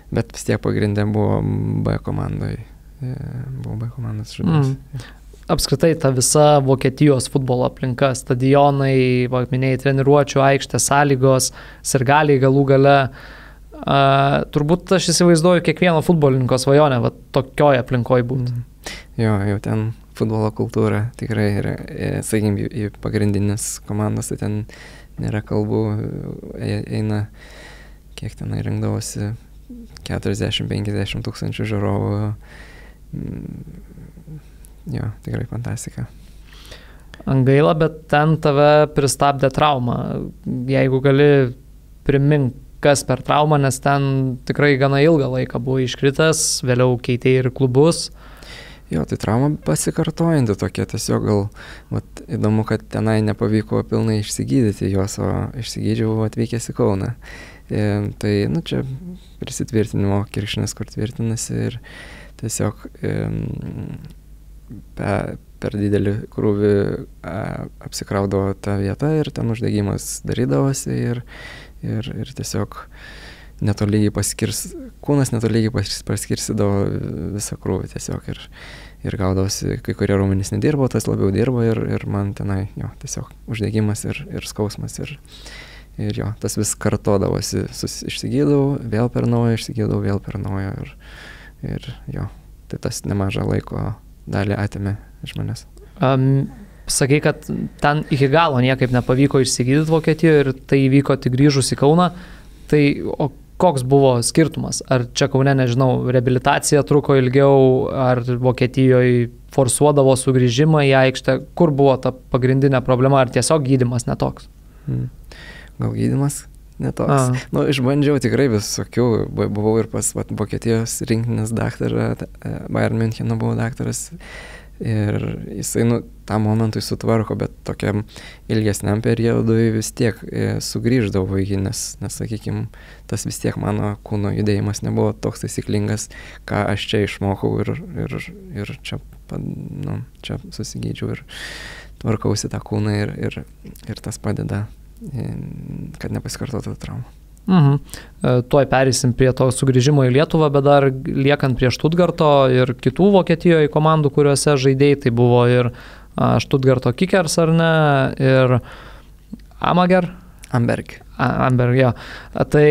Speaker 2: bet vis tiek pagrindė buvo B komandai. Buvo B komandos žaidėjas.
Speaker 1: Apskritai ta visa Vokietijos futbolo aplinka, stadionai, minėjai treniruočių aikštės, sąlygos, sirgaliai galų gale. Turbūt aš įsivaizduoju kiekvieno futbolininko svajonę, tokioje aplinkoje būtų.
Speaker 2: Jo, jau ten futbolo kultūra tikrai yra, sakykime, į pagrindinės komandos, tai ten nėra kalbų, eina, kiek tenai rinkdavosi, 40-50 tūkstančių žiūrovų. Jo, tikrai fantastika.
Speaker 1: Gaila, bet ten tave pristabdė trauma. Jeigu gali primink, kas per traumą, nes ten tikrai gana ilgą laiką buvo iškritęs, vėliau keitė ir klubus.
Speaker 2: Jo, tai trauma pasikartojanti tokia, tiesiog gal įdomu, kad tenai nepavyko pilnai išsigydyti jos, o išsigydžiau atvykęs į Kauną. Tai, čia prisitvirtinimo kirkšnis, kur tvirtinasi ir tiesiog per didelį krūvį apsikraudavo tą vietą ir ten uždegimas darydavosi ir tiesiog kūnas netolygiai paskirstydavo visą krūvį tiesiog ir gaudavosi, kai kurie raumenys nedirbo, tas labiau dirbo ir man tenai jo, tiesiog uždegimas ir skausmas ir jo, tas vis kartodavosi, išsigydau, vėl per naują, išsigydau, vėl per naują ir jo, tai tas nemažą laiko dalį atėmė iš manęs.
Speaker 1: Sakai, kad ten iki galo niekaip nepavyko išsigydyti Vokietijoje ir tai įvyko tik grįžus į Kauną, tai o koks buvo skirtumas? Ar čia Kaune, nežinau, reabilitacija truko ilgiau, ar Vokietijoje forsuodavo sugrįžimą į aikštę? Kur buvo ta pagrindinė problema, ar tiesiog gydymas netoks?
Speaker 2: Gal gydymas netoks? Išbandžiau tikrai visokių, buvau ir pas Vokietijos rinktinės daktarą, Bayern Müncheno buvo daktaras ir jisai tam momentui sutvarko, bet tokiam ilgesniam periodui vis tiek sugrįždavo į jį, nes sakykime, tas vis tiek mano kūno judėjimas nebuvo toks taisyklingas, ką aš čia išmokau ir čia, čia susigydžiau ir tvarkausi tą kūną ir tas padeda, kad nepasikartotų traumą.
Speaker 1: Tuoj pereisim prie to sugrįžimo į Lietuvą, bet dar liekant prie Štutgarto ir kitų Vokietijoje komandų, kuriuose žaidėjai, tai buvo ir Štutgarto Kickers, ar ne, ir Amberg, jo. Tai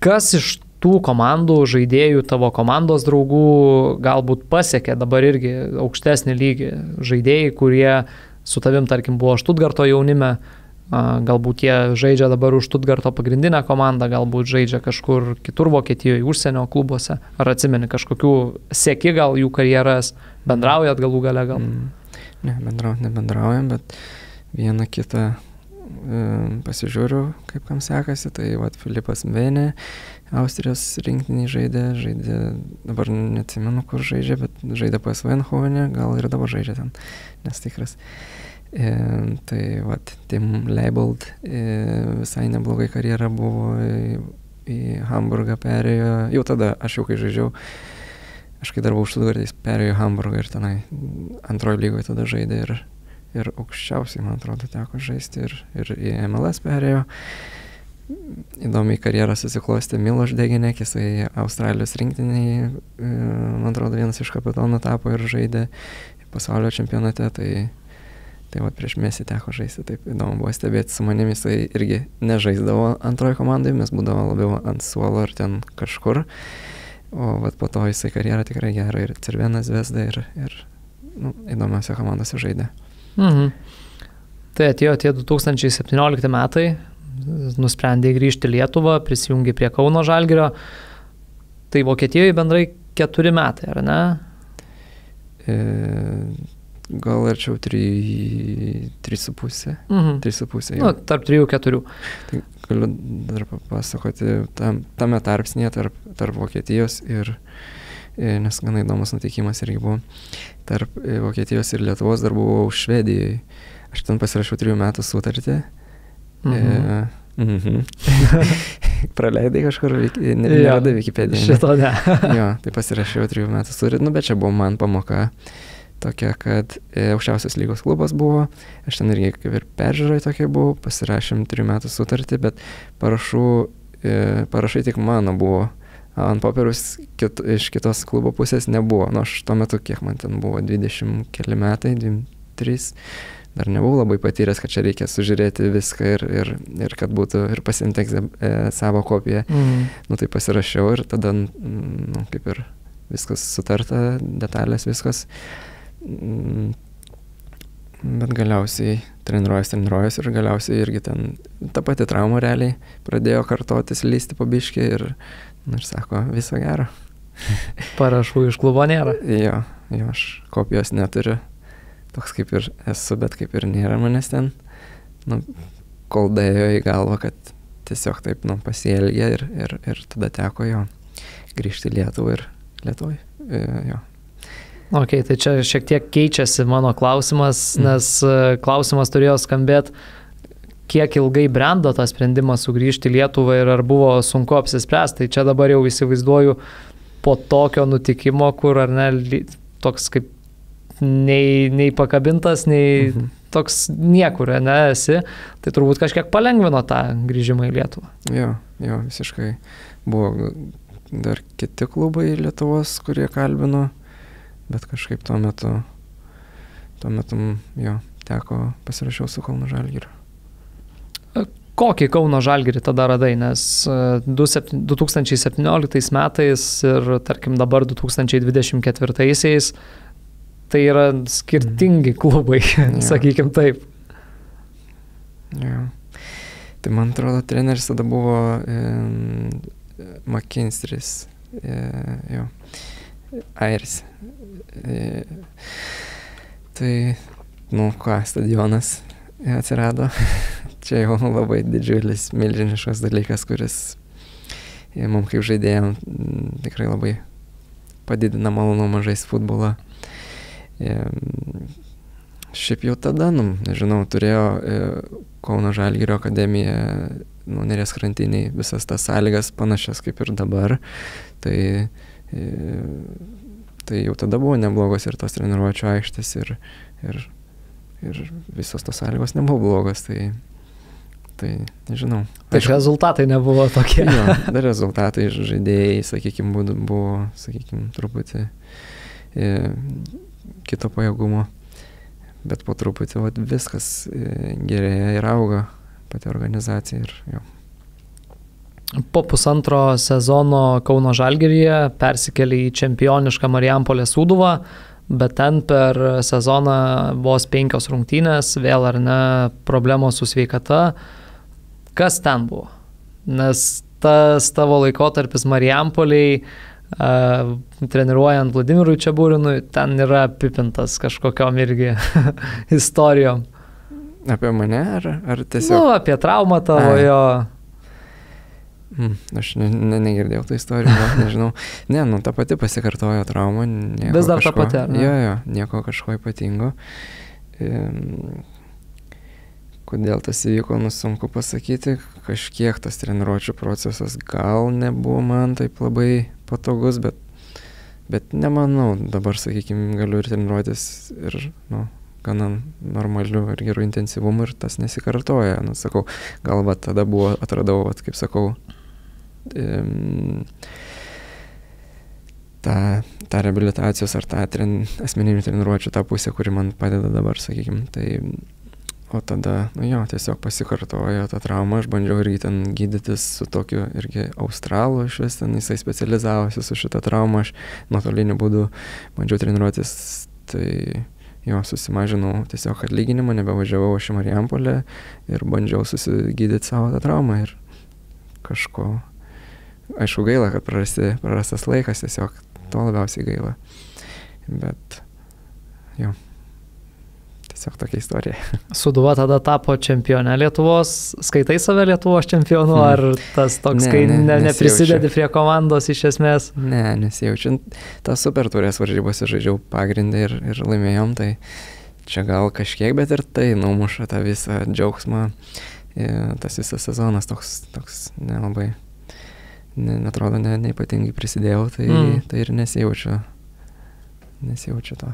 Speaker 1: kas iš tų komandų žaidėjų, tavo komandos draugų galbūt pasiekė dabar irgi aukštesnį lygį žaidėjai, kurie su tavim, tarkim, buvo Štutgarto jaunime, galbūt jie žaidžia dabar už Štutgarto pagrindinę komandą, galbūt žaidžia kažkur kitur Vokietijoje, užsienio klubuose. Ar atsimeni kažkokių, seki gal jų karjeras, bendraujat galų gale gal?
Speaker 2: Ne, nebendraujam, bet vieną kitą pasižiūriu, kaip kam sekasi. Tai Filipas Mvenė, Austrijos rinktinį žaidė, dabar neatsimenu, kur žaidžia, bet žaidė PSV Eindhovene, gal ir dabar žaidžia ten, nes tikras. Tai Tim Leibold visai neblogai karjera buvo, į Hamburgą perėjo, jau tada aš jau kai žaidžiau, aš kai dar buvau Štutgartą, perėjo į Hamburgą ir tenai antrojo lygoje tada žaidė ir aukščiausiai, man atrodo, teko žaisti ir į MLS perėjo. Įdomiai karjerą susiklostė Miloš Degenek, jisai Australijos rinktiniai, man atrodo, vienas iš kapitonų tapo ir žaidė pasaulio čempionate, tai prieš Mesį teko žaisti, taip įdomu buvo stebėti su manimi, jisai irgi nežaisdavo antroji komandai, mes būdavo labiau ant suolo ar ten kažkur, o po to jisai karjerą tikrai gerą ir Cervena Zvezda ir įdomiausia komandose žaidė.
Speaker 1: Tai atėjo tie 2017 metai, nusprendė grįžti į Lietuvą, prisijungė prie Kauno Žalgirio, tai Vokietijoje bendrai 4 metai, ar ne?
Speaker 2: Gal arčiau 3,5. 3,5.
Speaker 1: Tarp 3-4.
Speaker 2: Tai galiu dar papasakoti tame tarpsnėje tarp Vokietijos nes gana įdomus nutikimas irgi buvo. Tarp Vokietijos ir Lietuvos dar buvau Švedijoje. Aš ten pasirašiau 3 metų sutartį. Praleidai kažkur, neradai Wikipediją.
Speaker 1: Šito ne.
Speaker 2: Jo, tai pasirašiau 3 metų sutartį, bet čia buvo man pamoka tokia, kad aukščiausios lygos klubas buvo, aš ten irgi kaip ir peržiūrai tokia buvau, pasirašėm 3 metų sutartį, bet parašai tik mano buvo, ant popieriaus iš kitos klubo pusės nebuvo, aš tuo metu, kiek man ten buvo, 20 keli metai, 23, dar nebuvau labai patyręs, kad čia reikia sužiūrėti viską ir kad būtų ir pasiimti savo kopiją. Tai pasirašiau ir tada, kaip ir viskas sutarta, detalės viskas. Bet galiausiai treniruojas ir galiausiai irgi ten ta pati trauma realiai pradėjo kartotis, lysti po biškį ir sako, viso gero.
Speaker 1: Parašų iš klubo nėra?
Speaker 2: Jo, aš kopijos neturiu. Toks kaip ir esu, bet kaip ir nėra manęs ten. Kol daėjo į galvą, kad tiesiog taip pasielgė ir tada teko jo grįžti į Lietuvą ir Lietuvai. Jo.
Speaker 1: Ok, tai čia šiek tiek keičiasi mano klausimas, nes klausimas turėjo skambėti, kiek ilgai brendo tas sprendimas sugrįžti į Lietuvą ir ar buvo sunku apsispręsti. Tai čia dabar jau įsivaizduoju, po tokio nutikimo, kur ar ne, toks kaip nei pakabintas, nei toks niekur, ne, esi, tai turbūt kažkiek palengvino tą grįžimą į Lietuvą.
Speaker 2: Jo, visiškai. Buvo dar kiti klubai Lietuvos, kurie kalbino, bet kažkaip tuo metu jo, teko pasirašiau su Kauno Žalgiriu.
Speaker 1: Kokį Kauno Žalgirį tada radai, nes 2017 metais ir, tarkim, dabar 2024-aisiais tai yra skirtingi klubai, sakykim taip.
Speaker 2: Ja. Tai man atrodo, treneris tada buvo McKinstris, airis. Tai, stadionas atsirado. Čia jau labai didžiulis, milžiniškas dalykas, kuris mums kaip žaidėjom tikrai labai padidina malonumą žaisti futbolą. Šiaip jau tada, nežinau, turėjo Kauno Žalgirio akademija, Neries krantiniai, visas tas sąlygas panašias kaip ir dabar. Tai jau tada buvo neblogos ir tos treniruočio aikštės ir visos tos sąlygos nebuvo blogos. Tai nežinau.
Speaker 1: Tai rezultatai nebuvo tokie.
Speaker 2: Jo, dar rezultatai žaidėjai, sakykime, buvo, truputį kito pajėgumo. Bet po truputį viskas gerėja ir auga pati organizacija. Ir, jo.
Speaker 1: Po pusantro sezono Kauno Žalgiryje persikėlė į čempionišką Marijampolės Sūduvą, bet ten per sezoną vos 5 rungtynės, vėl ar ne problemos su sveikata. Kas ten buvo? Nes tas tavo laikotarpis Marijampoliai, treniruojant Vladimirui Čeburinui, ten yra apipintas kažkokiom irgi istorijom.
Speaker 2: Apie mane ar tiesiog?
Speaker 1: Apie traumą tavo jo.
Speaker 2: Aš negirdėjau tų istorijų, nežinau. Ta pati pasikartojo trauma.
Speaker 1: Vis dar ta pati, ar ne?
Speaker 2: Jo, nieko kažko ypatingo. Kodėl tas įvyko, sunku pasakyti. Kažkiek tas treniruočių procesas gal nebuvo man taip labai patogus, bet nemanau. Dabar, sakykime, galiu ir treniruotis ir, gana normaliu ir geru intensyvumu ir tas nesikartoja. Sakau, gal tada buvo, atradau, kaip sakau, tą reabilitacijos ar tą asmeninių treniruočių tą pusę, kuri man padeda dabar, sakykime. O tada, tiesiog pasikartojo tą traumą, aš bandžiau irgi ten gydytis su tokiu irgi australu išvis, ten jisai specializavosi su šitą traumą, aš nuotoliniu būdu bandžiau treniruotis, tai susimažinau tiesiog atlyginimą, nebevažiavau aš į Marijampolę ir bandžiau susigydyti savo tą traumą ir kažko, aišku gaila, kad prarastas laikas, tiesiog to labiausiai gaila, bet tiesiog tokia istorija.
Speaker 1: Sūduva tada tapo čempionė Lietuvos. Skaitai save Lietuvos čempionu, ar tas toks, kai neprisidedi prie komandos iš esmės?
Speaker 2: Ne, nesijaučiu. Tas super turės varžybose žaidžiau pagrindą ir laimėjom, tai čia gal kažkiek, bet ir tai numuša tą visą džiaugsmą. Tas visas sezonas toks nelabai, netrodo, neypatingai prisidėjau, tai ir nesijaučiu to.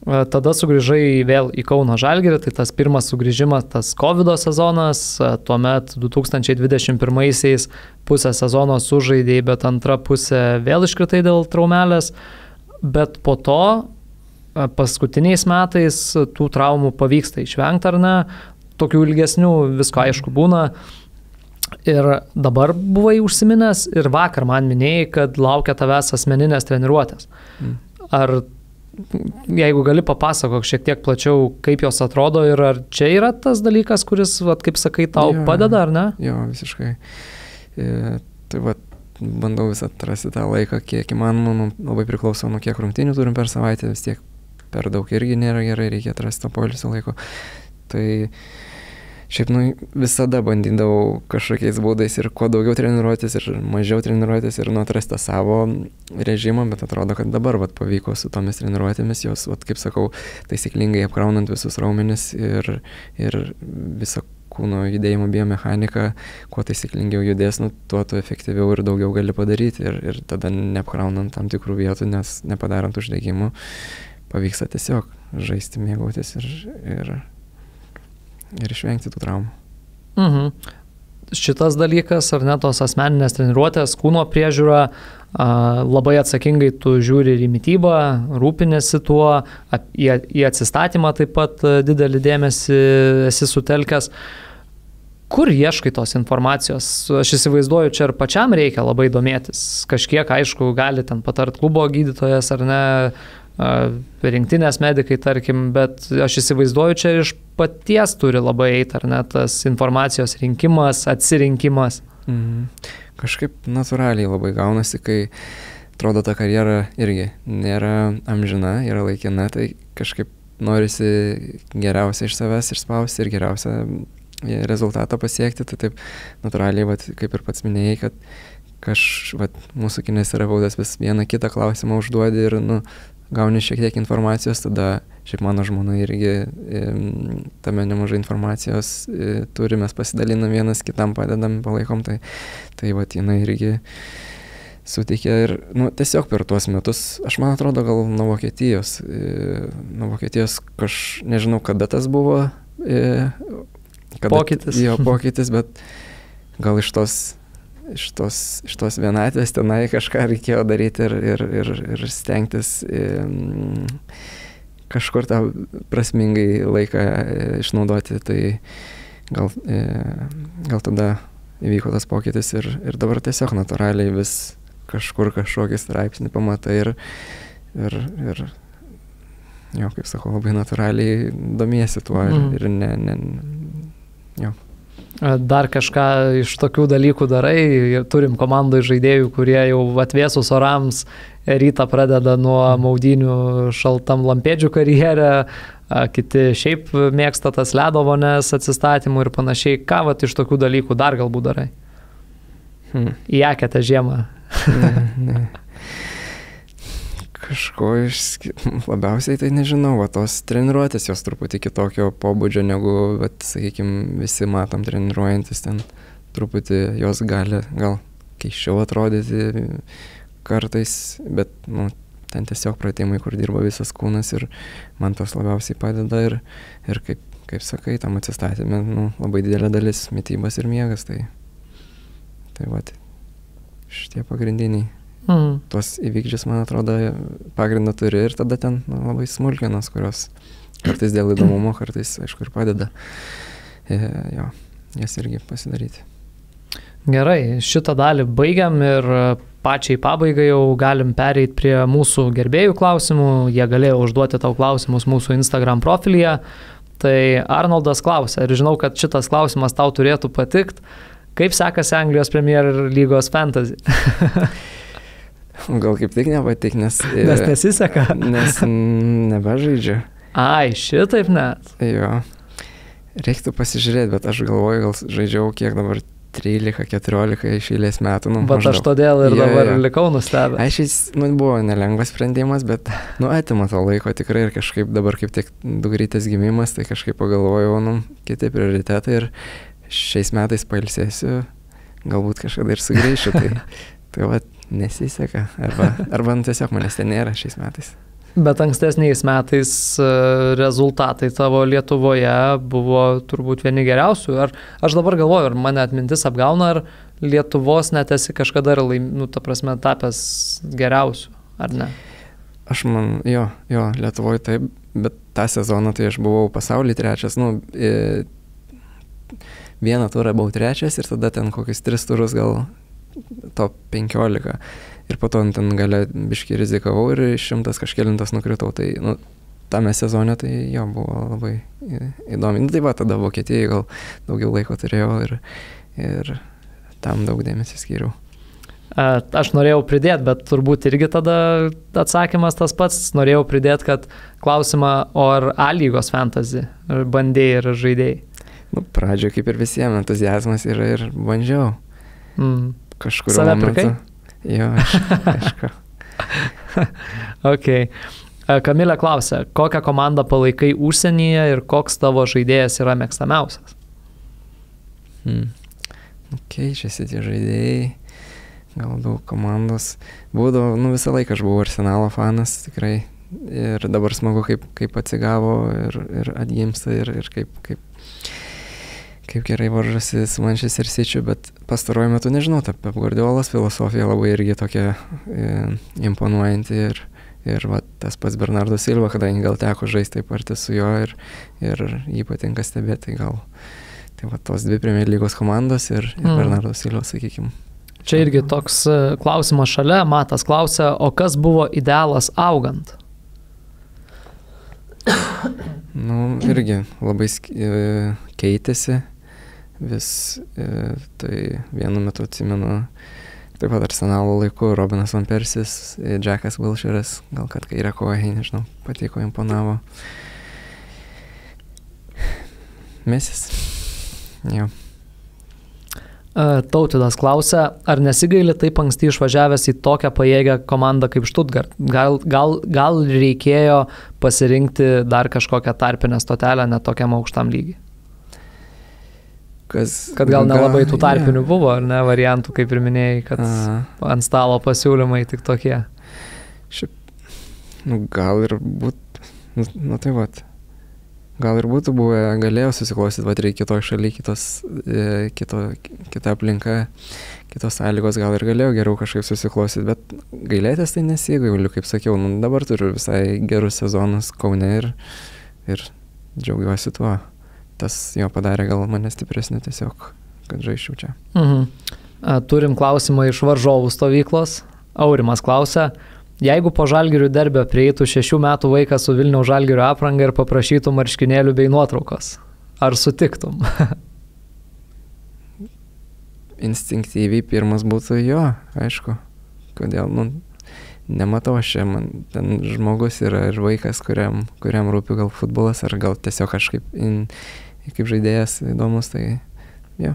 Speaker 1: Tada sugrįžai vėl į Kauno Žalgirį, tai tas pirmas sugrįžimas, tas COVID sezonas, tuomet 2021-aisiais pusę sezono sužaidėjai, bet antra pusė vėl iškritai dėl traumelės, bet po to paskutiniais metais tų traumų pavyksta išvengti ar ne, tokių ilgesnių visko aišku būna. Ir dabar buvai užsiminęs ir vakar man minėjai, kad laukia tavęs asmeninės treniruotės. Ar jeigu gali papasakok šiek tiek plačiau, kaip jos atrodo ir ar čia yra tas dalykas, kuris, kaip sakai, tau padeda, ar ne?
Speaker 2: Jo, visiškai. Tai bandau vis atrasti tą laiką, kiek įmanoma, labai priklauso nuo kiek rungtynių turim per savaitę, vis tiek per daug irgi nėra gerai, reikia atrasti to poilsio laiko. Tai šiaip visada bandydavau kažkokiais būdais ir kuo daugiau treniruotis ir mažiau treniruotis ir atrasti savo režimą, bet atrodo, kad dabar pavyko su tomis treniruotėmis, jos, kaip sakau, taisyklingai apkraunant visus raumenis ir visą kūno judėjimo biomechanika, kuo taisyklingiau judės, tuo tu efektyviau ir daugiau gali padaryti ir tada neapkraunant tam tikrų vietų, nes nepadarant uždegimų, pavyksta tiesiog žaisti, mėgautis ir išvengti tų traumų.
Speaker 1: Mhm. Šitas dalykas, ar ne, tos asmeninės treniruotės, kūno priežiūra, labai atsakingai tu žiūri ir į mitybą, rūpinėsi tuo, į atsistatymą taip pat didelį dėmesį esi sutelkęs. Kur ieškai tos informacijos? Aš įsivaizduoju, čia ir pačiam reikia labai domėtis. Kažkiek, aišku, gali ten patart klubo gydytojas ar ne, rinktinės medikai, tarkim, bet aš įsivaizduoju, čia iš paties turi labai eiti, ar ne, tas informacijos rinkimas, atsirinkimas.
Speaker 2: Kažkaip natūraliai labai gaunasi, kai atrodo ta karjera irgi nėra amžina, yra laikina, tai kažkaip norisi geriausia iš savęs išspausti ir geriausią rezultatą pasiekti, tai taip natūraliai, vat, kaip ir pats minėjai, kad mūsų kinesioterapeutas vis vieną kitą klausimą užduodi ir gauni šiek tiek informacijos, tada šiaip mano žmona irgi tame nemažai informacijos turi, mes pasidalinam vienas kitam, padedam, palaikom, tai vat jinai irgi suteikia ir tiesiog per tuos metus, aš man atrodo gal nuo Vokietijos, aš nežinau kada tas buvo,
Speaker 1: pokytis.
Speaker 2: Jo, pokytis, bet gal iš tos vienatvės tenai kažką reikėjo daryti ir stengtis kažkur tą prasmingai laiką išnaudoti, tai gal tada įvyko tas pokytis ir dabar tiesiog natūraliai vis kažkur kažkokį straipsnį pamatai ir jo, kaip sakau, labai natūraliai domiesi tuo ir jo.
Speaker 1: Dar kažką iš tokių dalykų darai, turim komandoje žaidėjų, kurie jau atvėsus orams rytą pradeda nuo maudynių šaltam lampėdžių karjerę, kiti šiaip mėgsta tas ledo vonės atsistatymų ir panašiai. Ką iš tokių dalykų dar galbūt darai? Į eketę žiemą.
Speaker 2: Ne. Kažko labiausiai tai nežinau, tos treniruotės jos truputį kitokio pobūdžio negu, sakykime, visi matom treniruojantis, ten truputį jos gali gal keiščiau atrodyti kartais, bet ten tiesiog pratimai, kur dirba visas kūnas ir man tas labiausiai padeda ir kaip sakai, tam atsistatymė labai didelė dalis mitybos ir miegas, tai šitie pagrindiniai. Tuos įvykdžius, man atrodo, pagrindą turi ir tada ten labai smulkienos, kurios kartais dėl įdomumo, kartais, aišku, ir padeda jas irgi pasidaryti.
Speaker 1: Gerai, šitą dalį baigiam ir pačiai pabaigai jau galim pereiti prie mūsų gerbėjų klausimų. Jie galėjo užduoti tau klausimus mūsų Instagram profilyje. Tai Arnoldas klausia, ir žinau, kad šitas klausimas tau turėtų patikti. Kaip sekasi Anglijos Premier lygos fantasy?
Speaker 2: Gal kaip tik nepatik, nes
Speaker 1: nesiseka.
Speaker 2: Nes nebežaidžiu.
Speaker 1: Ai, šitaip net.
Speaker 2: Jo. Reiktų pasižiūrėti, bet aš galvoju, gal žaidžiau kiek dabar 13-14 iš eilės metų.
Speaker 1: Bet aš todėl ir dabar likau nustebę.
Speaker 2: Aiškiai, buvo nelengvas sprendimas, bet atima to laiko tikrai ir kažkaip dabar kaip tik dukrytės gimimas, tai kažkaip pagalvojau, kiti prioritetai ir šiais metais pailsėsiu, galbūt kažkada ir sugrįšiu, tai nesiseka, arba tiesiog manęs ten nėra šiais metais.
Speaker 1: Bet ankstesniais metais rezultatai tavo Lietuvoje buvo turbūt vieni geriausių. Aš dabar galvoju, ar mane atmintis apgauna, ar Lietuvos net esi kažkada ta prasme tapęs geriausiu, ar ne?
Speaker 2: Aš jo, Lietuvoje taip, bet tą sezoną tai aš buvau pasaulyje trečias, vieną turą buvau trečias ir tada ten kokius 3 turus gal top 15 ir po to ten gale biškį rizikavau ir 100 kažkelintas nukritau, tai tame sezone tai jo buvo labai įdomi. Tai tada Vokietijai gal daugiau laiko turėjau ir tam daug dėmesio skyriau.
Speaker 1: Aš norėjau pridėti, bet turbūt irgi tada atsakymas tas pats. Norėjau pridėti, kad klausimą, ar A lygos fantasy bandėjai ir žaidėjai?
Speaker 2: Pradžioje kaip ir visiems entuziazmas yra ir bandžiau. Kažkur
Speaker 1: save pirkai?
Speaker 2: Jo, aišku.
Speaker 1: Ok. Kamilė klausia, kokią komandą palaikai užsienyje ir koks tavo žaidėjas yra mėgstamiausias?
Speaker 2: Keičiasi tie žaidėjai, gal daug komandos. Būdavo, visą laiką aš buvau Arsenalo fanas, tikrai. Ir dabar smagu, kaip atsigavo ir atgimsta ir kaip gerai varžosi su Manchester City'u, bet pastaruoju metu nežinau, ta Pep Guardiolos filosofija labai irgi tokia imponuojanti ir va, tas pats Bernardo Silva, kadangi gal teko žaisti taip arti su juo ir jį patinka stebėti, gal tai va tos dvi Premier lygos komandos ir Bernardo Silva, sakykime.
Speaker 1: Čia irgi toks klausimas šalia, Matas klausia, o kas buvo idealas augant?
Speaker 2: Irgi labai keitėsi vis, tai vienu metu atsimenu, taip pat Arsenalo laiku, Robinas Van Persis, Jackas Wilsheras, gal kad kairę koją, nežinau, patiko, imponavo. Mesis. Jo.
Speaker 1: Tautvydas klausia, ar nesigaili taip anksti išvažiavęs į tokią pajėgę komandą kaip Stuttgart? Gal reikėjo pasirinkti dar kažkokią tarpinę stotelę net tokiam aukštam lygiai? Kad gal nelabai tų tarpinių buvo, ar ne, variantų, kaip ir minėjai, kad ant stalo pasiūlymai tik tokie.
Speaker 2: Šiaip, gal ir būtų, tai vat. Gal ir būtų buvę, galėjau susiklausyti, va, reikia kitoj šaly, kita aplinka, kitos sąlygos, gal ir galėjau geriau kažkaip susiklausyti, bet gailėtis tai nesigailiu, kaip sakiau, dabar turiu visai gerus sezonus Kaune ir džiaugiuosi tuo. Tas jo padarė gal mane stipresnį tiesiog, kad žaisčiau čia.
Speaker 1: Turim klausimą iš varžovų stovyklos. Aurimas klausia, jeigu po Žalgirių derbio prieitų 6 metų vaikas su Vilniaus Žalgirio apranga ir paprašytų marškinėlių bei nuotraukos, ar sutiktum?
Speaker 2: Instinktyviai pirmas būtų jo, aišku. Kodėl? Nematau aš čia, man ten žmogus yra ir vaikas, kuriam rūpi gal futbolas, ar gal tiesiog kažkaip kaip žaidėjas įdomus, tai jo.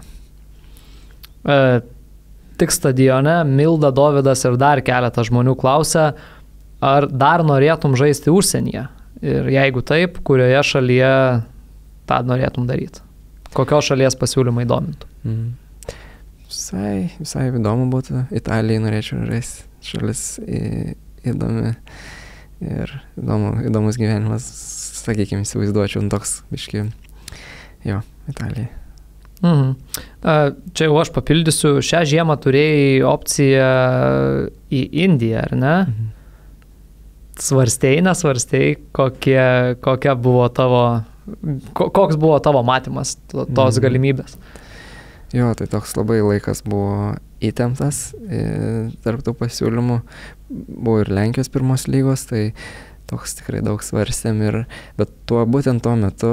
Speaker 1: Tik stadione Milda, Dovydas ir dar keletą žmonių klausia, ar dar norėtum žaisti užsienyje? Ir jeigu taip, kurioje šalyje tą norėtum daryti? Kokios šalies pasiūlymai domintų?
Speaker 2: Visai įdomu būtų. Italijai norėčiau žaisti. Šalis įdomi ir įdomus gyvenimas, sakykime, įsivaizduočiau, toks biški, jo, Italija.
Speaker 1: Čia jau aš papildysiu, šią žiemą turėjai opciją į Indiją, ar ne? Svarstėjai, nesvarstėjai, kokia buvo koks buvo tavo matymas tos galimybės?
Speaker 2: Jo, tai toks labai laikas buvo įtemptas tarp tų pasiūlymų. Buvo ir Lenkijos pirmos lygos, tai toks tikrai daug svarstėm. Bet būtent tuo metu,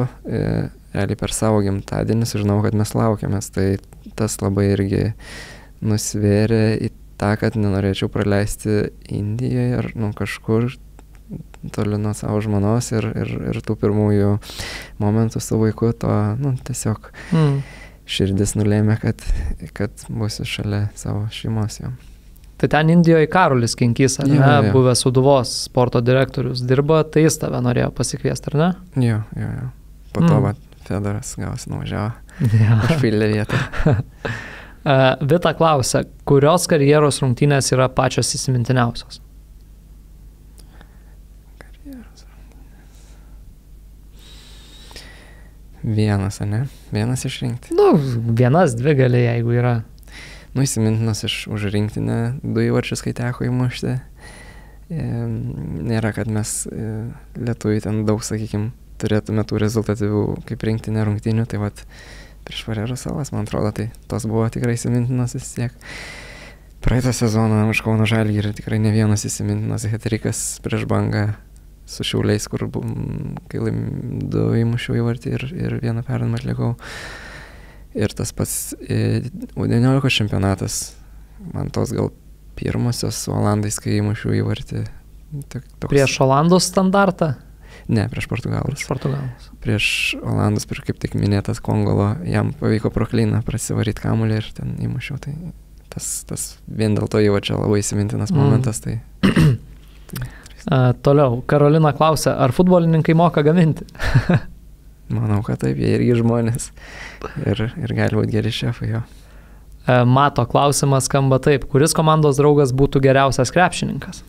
Speaker 2: realiai per savo gimtadienį, sužinau, kad mes laukiamės. Tai tas labai irgi nusvėrė į tą, kad nenorėčiau praleisti Indijoje ar kažkur toli nuo savo žmonos ir tų pirmųjų momentų su vaiku, to tiesiog... Širdis nulėmė, kad būsiu šalia savo šeimos jau.
Speaker 1: Tai ten Indijoje Karolis Kinkys, ar ne, buvęs Sūduvos sporto direktorius dirba, tai jis tave norėjo pasikviesti, ar ne?
Speaker 2: Jo. Po to Fedoras gausi nuvažiavo. Užpildė vietą.
Speaker 1: Vita klausia, kurios karjeros rungtynės yra pačios įsimintiniausios?
Speaker 2: Vienas, ne? Vienas išrinkti.
Speaker 1: Vienas, dvi gali, jeigu yra.
Speaker 2: Įsimintinas už rinktinę 2 įvarčius, kai teko įmušti. Nėra, kad mes lietuviai ten daug, sakykime, turėtume tų rezultatyvių kaip rinktinė rungtynių, tai vat prieš Farerų Salas, man atrodo, tai tos buvo tikrai įsimintinas vis tiek. Praeitą sezoną už Kauno Žalgirį tikrai ne vienas įsimintinas hat-trikas prieš Bangą su Šiauliais, kur kai 2 įmušiau įvartį ir 1 perdavimą atlikau. Ir tas pats U19 čempionatas, man tos gal pirmosios su Olandais, kai įmušiau įvartį.
Speaker 1: Prieš Olandus standartą?
Speaker 2: Ne, prieš Portugalus. Prieš Olandus, kaip tik minėtas Kongolo, jam pavyko pro klyną prasivaryti kamuolį ir ten įmušiau. Tai tas vien dėl to įvarčio labai įsimintinas momentas. Tai
Speaker 1: toliau, Karolina klausia, ar futbolininkai moka gaminti?
Speaker 2: Manau, kad taip, jie irgi žmonės. Ir gali būti geri šefai jo.
Speaker 1: Mato klausimas skamba taip. Kuris komandos draugas būtų geriausias krepšininkas?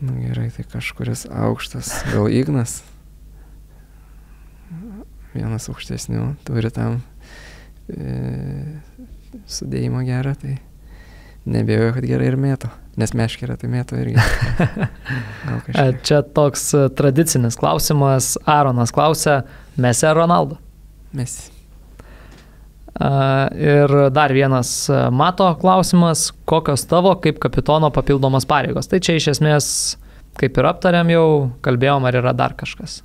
Speaker 2: Nu gerai, tai kažkuris aukštas. Gal Ignas? Vienas aukštesnių turi tam sudėjimo gerą, tai nebėjau, kad gerai ir mėto. Nes meškerė tai mėto irgi. Gal kažkiek.
Speaker 1: Čia toks tradicinis klausimas. Aronas klausia, Messi ar Ronaldo?
Speaker 2: Messi.
Speaker 1: Ir dar vienas Mato klausimas, kokios tavo kaip kapitono papildomos pareigos. Tai čia iš esmės, kaip ir aptarėm jau, kalbėjom, ar yra dar kažkas.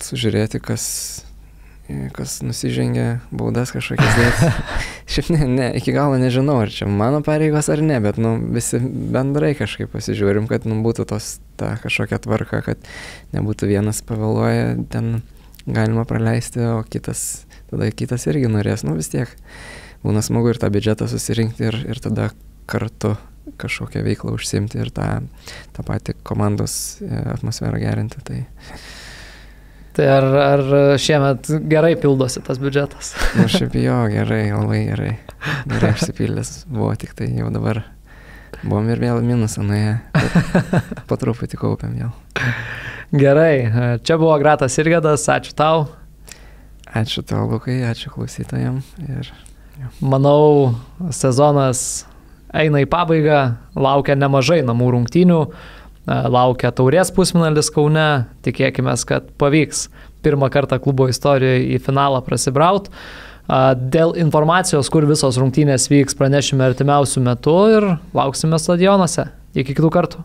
Speaker 2: Sužiūrėti, kas nusižengia, baudas kažkokias dėti. Šiaip ne, iki galo nežinau, ar čia mano pareigos ar ne, bet visi bendrai kažkaip pasižiūrim, kad būtų ta kažkokia tvarka, kad nebūtų vienas pavėluoja, ten galima praleisti, o tada kitas irgi norės. Vis tiek būna smagu ir tą biudžetą susirinkti ir tada kartu kažkokią veiklą užsiimti ir tą patį komandos atmosferą gerinti.
Speaker 1: Tai ar šiemet gerai pildosi tas biudžetas?
Speaker 2: Šiaip jo, gerai, labai gerai. Gerai išsipildęs buvo, tik tai jau dabar buvom ir vėl minusą nuėję, bet po truputį kaupiam vėl.
Speaker 1: Gerai, čia buvo Gratas Irgedas, ačiū tau.
Speaker 2: Ačiū tau, Lukai, ačiū klausytojam.
Speaker 1: Manau, sezonas eina į pabaigą, laukia nemažai namų rungtynių. Laukia taurės pusfinalis Kaune, tikėkime, kad pavyks pirmą kartą klubo istorijoje į finalą prasibraut. Dėl informacijos, kur visos rungtynės vyks, pranešime artimiausių metų ir lauksime stadionuose. Iki kitų kartų.